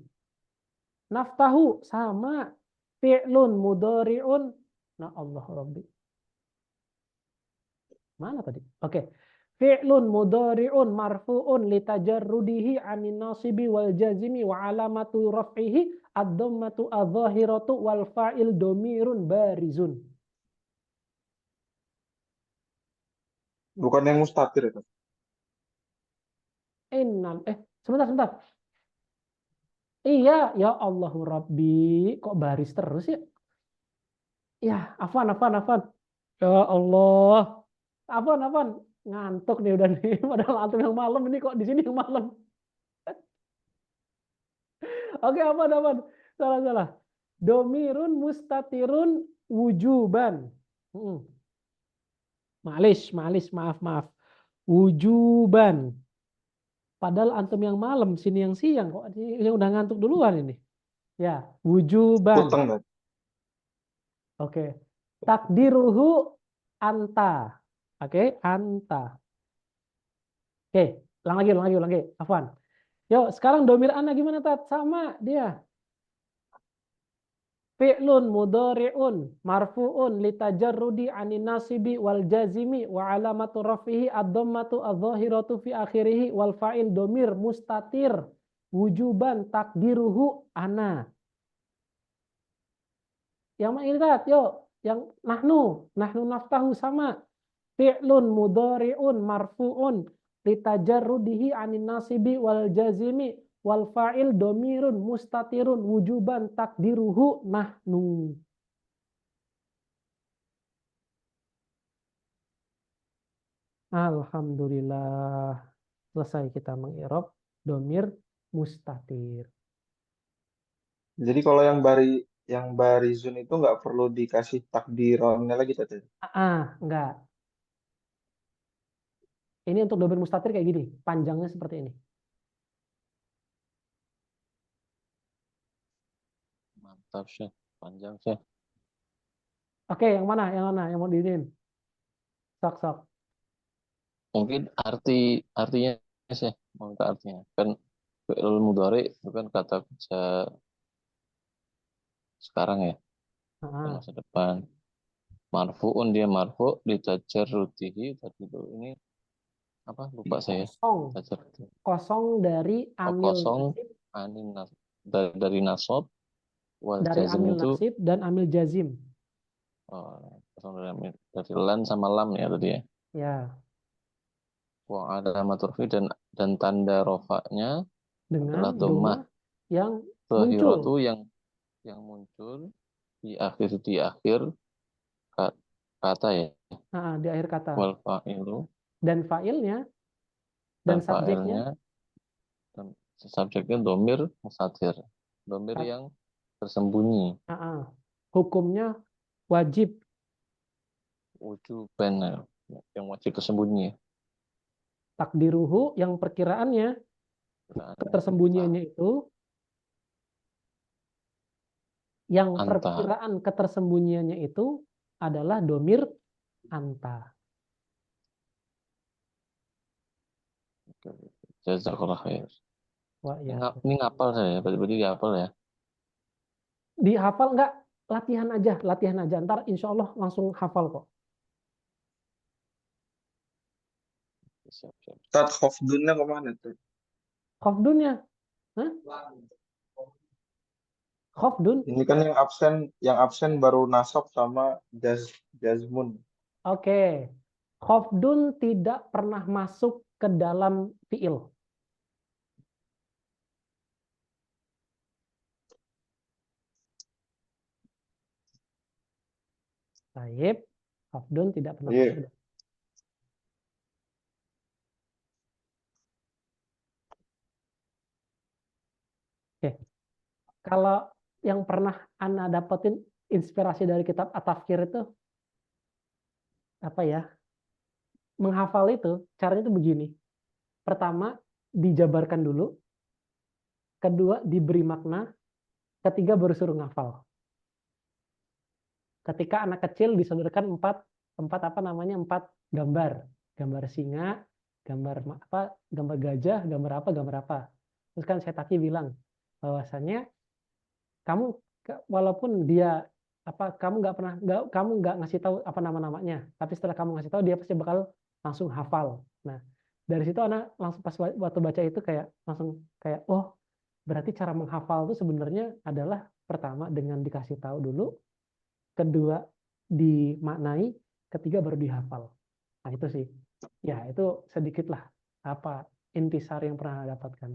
Naftahu sama. Fi'lun mudhari'un. Nah, Allah Rabbi. Mana tadi? Oke. Fi'lun mudhari'un marfu'un litajarrudihi anin nasibi wal jazimi wa alamatu raf'ihi ad-dhammatu adh-dhahiratu wal fa'il domirun barizun. Bukan yang mustatir itu. Sebentar. Iya, ya Allahu Rabbi, kok baris terus ya? Ya, afwan. Ya Allah. Afwan. Ngantuk nih udah nih. Padahal antum yang malam, ini kok di sini yang malam. Oke, afwan. Salah. Domirun mustatirun wujuban. Malis, maaf. Wujuban. Padahal antum yang malam, sini yang siang. Kok yang udah ngantuk duluan ini? Ya, wujuban. Utang kan? Oke. Takdiruhu anta. Oke, anta. Oke, ulang lagi. Afwan. Yuk, sekarang domir ana gimana, Tat? Sama dia. Fi'lun mudhari'un marfu'un litajarrudi anin nasibi wal jazimi wa alamatu raf'ihi ad-dhammatu adh-dhahiratu fi akhirih wal fa'il domir mustatir wujuban takdiruhu ana. Yang mana ini, Tat? Yuk, yang nahnu naftahu sama. Fi'lun mudhari'un marfu'un litajarrudihi anin nasibi wal jazimi wal fa'il domirun mustatirun wujuban takdiruhu nahnu. Alhamdulillah. Selesai kita mengi'rab domir mustatir. Jadi kalau yang yang barizun itu nggak perlu dikasih takdirannya lagi tadi. Enggak. Ini untuk domir mustatir kayak gini, panjangnya seperti ini. Mantap, Syekh. Panjang, Syekh. Oke, yang mana? Yang mana? Yang mau diinin? Sok. Mungkin artinya, Syekh. Mau ke artinya. Kan fi'il mudhari itu kan kata kerja sekarang ya, dan masa depan. Marfu'un, dia marfu di tajarrudihi tadi itu ini apa? Lupa saya. Kosong. Tajarrudi. Kosong dari amil Kosong nasib, dari nasab wal dari jazm amil itu nasib dan amil jazim. kosong dari lan sama lam ya tadi ya. Ya, Wa alamat rufi dan tanda rofaknya adalah dengan dhammah doma yang zahiratu muncul. yang muncul di akhir kata ya. Di akhir kata. Wal fa'ilu Dan fa'ilnya dan dan subjeknya fa'ilnya dan subjeknya domir mustatir, domir yang tersembunyi, hukumnya wajib. wujuban yang wajib tersembunyi. Takdiruhu yang perkiraannya ketersembunyiannya itu yang Anta. perkiraan ketersembunyiannya itu adalah domir anta. Jazakallah khair. Wah, ya. Ini ngapal saya, berarti dihafal ya. Dihafal enggak? Latihan aja. Ntar insya Allah langsung hafal kok. Siap. Tat khafdunnya kemana tuh? Khafdunnya? Khafdun? Ini kan yang absen baru nasab sama jazmun. Oke. Khafdun tidak pernah masuk ke dalam fiil. Taib, khafdun tidak pernah masuk. Oke. Kalau yang pernah Ana dapetin inspirasi dari kitab At-Tafkir itu apa ya? Menghafal itu caranya itu begini. Pertama, dijabarkan dulu. Kedua, diberi makna. Ketiga, baru suruh ngafal. Ketika anak kecil disodorkan empat gambar. Gambar singa, gambar gajah, gambar apa. Terus kan saya Taki bilang bahwasannya kamu walaupun dia kamu nggak ngasih tahu apa nama-namanya, tapi setelah kamu ngasih tahu dia pasti bakal langsung hafal. Nah, dari situ anak langsung pas waktu baca itu langsung kayak oh, berarti cara menghafal itu sebenarnya adalah pertama dengan dikasih tahu dulu, kedua dimaknai, ketiga baru dihafal. Nah, itu sih. Ya, itu sedikit lah intisari yang pernah dapatkan.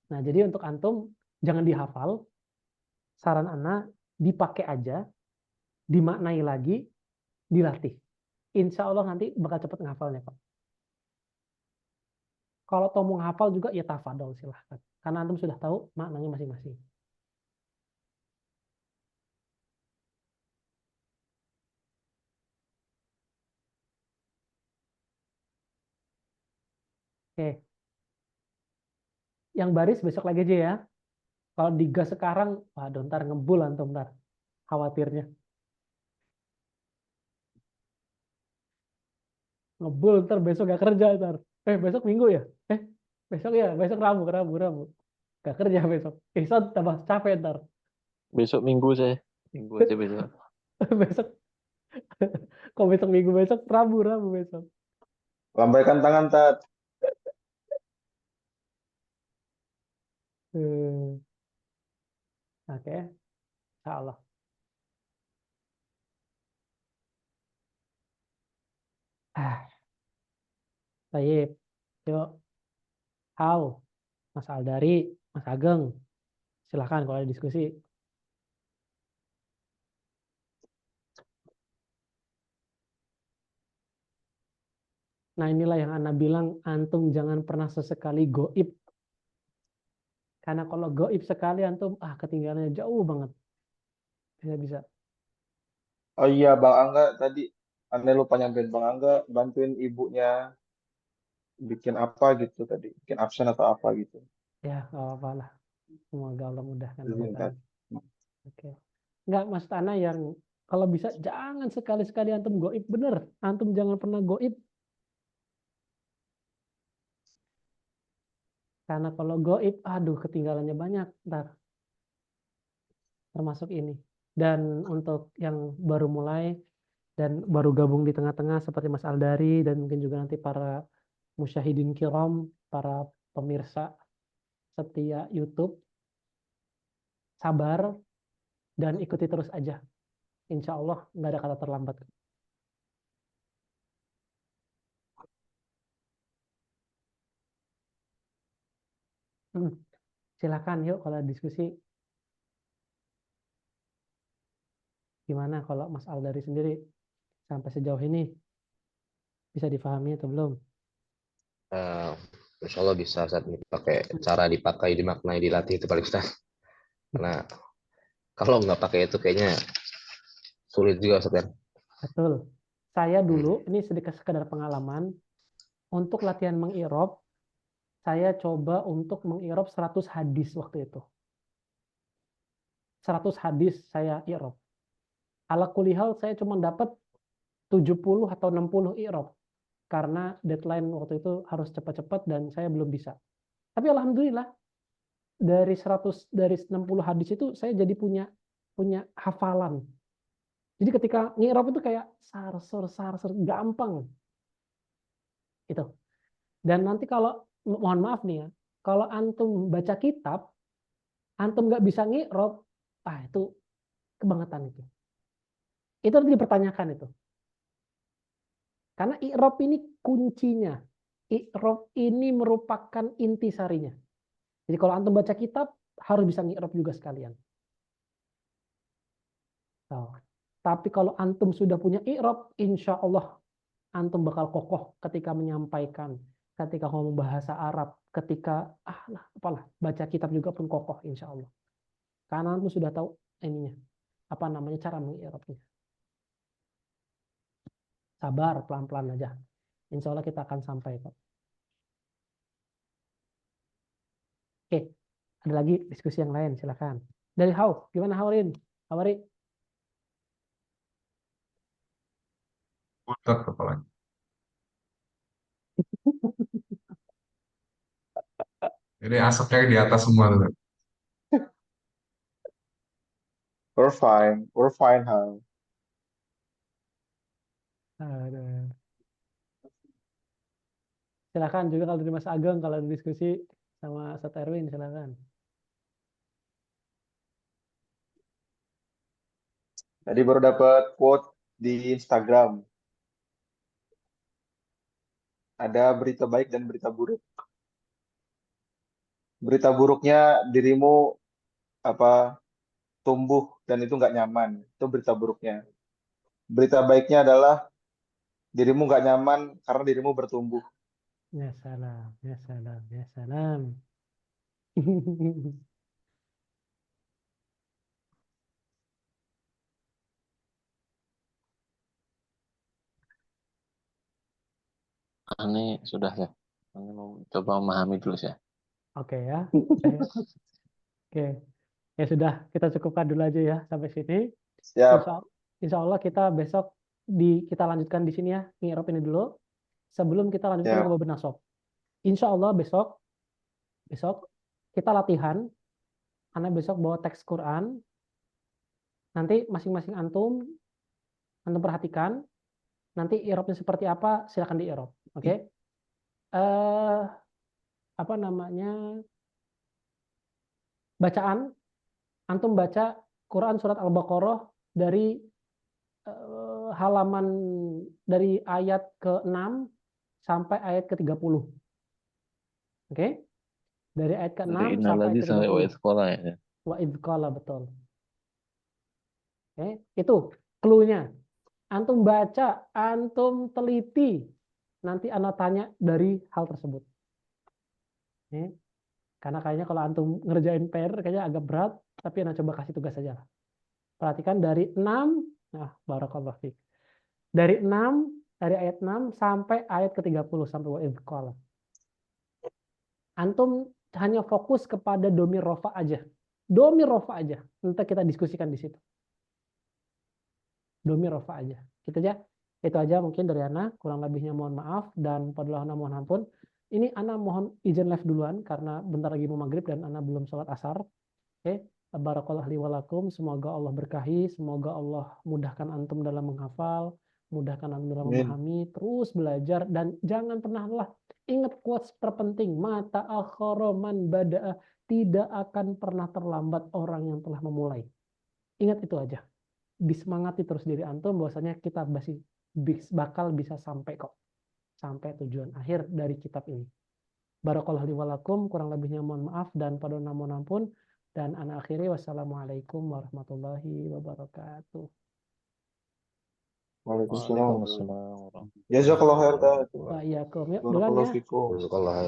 Nah, jadi untuk antum jangan dihafal. Saran Ana dipakai aja, dimaknai lagi, dilatih. Insya Allah nanti bakal cepat ngafalnya, Pak. Kalau mau menghafal juga ya tafadol silahkan. Karena antum sudah tahu maknanya masing-masing. Oke. Yang baris besok lagi aja ya. Kalau digas sekarang, waduh ntar ngebul antum ntar. Khawatirnya. Ngebul ntar besok gak kerja ntar. Besok Minggu ya? Besok ya? Besok Rabu. Gak kerja besok. Ihsan tambah capek ntar. Besok Minggu saya. Minggu aja besok. Besok. Kok besok Minggu besok? Rabu besok. Lambaikan tangan, Tat. Oke. Insya Allah. Baik. Yuk. Mas Aldari, Mas Ageng. Silahkan kalau ada diskusi. Nah, inilah yang Ana bilang, antum jangan pernah sesekali goib. Karena kalau goib sekali, antum ketinggalannya jauh banget. Bisa. Oh iya, Bang Angga tadi Anda lupa nyampein Bang Angga bantuin ibunya bikin apa gitu tadi, bikin absen atau apa gitu. Ya, nggak apa-apa lah. Semoga Allah mudahkan Sebentar. urusannya. Oke. Nggak, Mas Tana yang kalau bisa jangan sekali-sekali antum goib, bener. Antum jangan pernah goib. Karena kalau goib, aduh ketinggalannya banyak. Ntar, termasuk ini. Dan untuk yang baru mulai dan baru gabung di tengah-tengah seperti Mas Aldari dan mungkin juga nanti para musyahidin kiram, para pemirsa setia YouTube, sabar dan ikuti terus aja. Insya Allah nggak ada kata terlambat. Silakan yuk kalau diskusi. Gimana kalau Mas Aldari sendiri sampai sejauh ini bisa difahami atau belum? Eh, Insya Allah bisa saat ini pakai cara dipakai, dimaknai, dilatih itu paling Ustaz. Karena kalau nggak pakai itu kayaknya sulit juga Ustaz kan. Betul. Saya dulu, ini sedikit sekedar pengalaman, untuk latihan mengirob, saya coba untuk mengirob 100 hadis waktu itu. 100 hadis saya irob. Ala kulihal saya cuma dapat 70 atau 60 irob. Karena deadline waktu itu harus cepat-cepat dan saya belum bisa. Tapi alhamdulillah dari 60 hadis itu saya jadi punya hafalan. Jadi ketika ngirob itu kayak sarser gampang. Itu. Dan nanti kalau mohon maaf nih ya, kalau antum baca kitab, antum nggak bisa ngirob, itu kebangetan itu. Itu harus dipertanyakan itu. Karena i'rob ini kuncinya. I'rob ini merupakan intisarinya. Jadi kalau antum baca kitab, harus bisa ngi'rob juga sekalian. Tapi kalau antum sudah punya i'rob, insya Allah antum bakal kokoh ketika menyampaikan, ketika ngomong bahasa Arab, ketika apalah baca kitab juga pun kokoh insya Allah. Karena antum sudah tahu ininya, cara mengi'robnya. Sabar, pelan-pelan aja. Insya Allah kita akan sampai kok. Oke, ada lagi diskusi yang lain, silakan. Dari gimana Haurin? Hawari? Putar kepalanya. Jadi asapnya di atas semua tuh. We're fine, Hal. Aduh. Silakan juga kalau dari Mas Ageng, kalau diskusi sama Ustaz Erwin, silakan. Tadi baru dapat quote di Instagram. Ada berita baik dan berita buruk. Berita buruknya dirimu tumbuh dan itu nggak nyaman. Itu berita buruknya. Berita baiknya adalah dirimu nggak nyaman karena dirimu bertumbuh. Ya salam, ya salam, ya salam. Ini sudah ya. Ini mau coba memahami dulu ya. Oke ya. Oke. Ya sudah, kita cukupkan dulu aja ya sampai sini. Siap. Insya Allah kita besok kita lanjutkan di sini ya, ngirob ini dulu. Sebelum kita lanjutkan ke bab nasab. Insya Allah besok kita latihan. Karena besok bawa teks Quran. Nanti masing-masing antum perhatikan. Nanti irobnya seperti apa, silakan di irob. Oke? Bacaan, antum baca Quran surat Al-Baqarah dari halaman dari ayat ke-6 sampai ayat ke-30. Oke? Dari ayat ke-6 sampai ayat ke-30. Wa idqala ya. Wa idqala, betul. Oke, itu clue-nya. Antum baca, antum teliti. Nanti Anda tanya dari hal tersebut. Oke? Karena kayaknya kalau antum ngerjain PR kayaknya agak berat, tapi Anda coba kasih tugas saja. Perhatikan dari 6, nah barakallahu fiik. Dari ayat 6 sampai ayat ke-30 sampai wa idh qala. Antum hanya fokus kepada domir rofa aja. Domir rofa aja. Nanti kita diskusikan di situ. Domir rofa aja. Gitu aja. Itu aja mungkin dari Ana. Kurang lebihnya mohon maaf. Dan padahal Ana mohon ampun. Ini Ana mohon izin live duluan. Karena bentar lagi mau maghrib dan Ana belum sholat asar. Oke. Barakallahu li walakum. Semoga Allah berkahi. Semoga Allah mudahkan antum dalam menghafal. Mudahkan antum dalam Amin. memahami. Terus belajar. Dan jangan pernah lelah. Ingat quotes terpenting. Mata akhara man bada'a. Tidak akan pernah terlambat orang yang telah memulai. Ingat itu aja. Disemangati terus diri antum bahwasanya kita bakal bisa sampai kok. Sampai tujuan akhir dari kitab ini. Barakallahu li walakum. Kurang lebihnya mohon maaf dan pada mohon ampun. Dan ana akhiri wassalamualaikum warahmatullahi wabarakatuh. Waalaikumsalam. Waalaikumsalam warahmatullahi Jazakallahu khairan. Wa iyyakum. Yuk duluan Barakallahu ya. fikum. Jazakallah khair.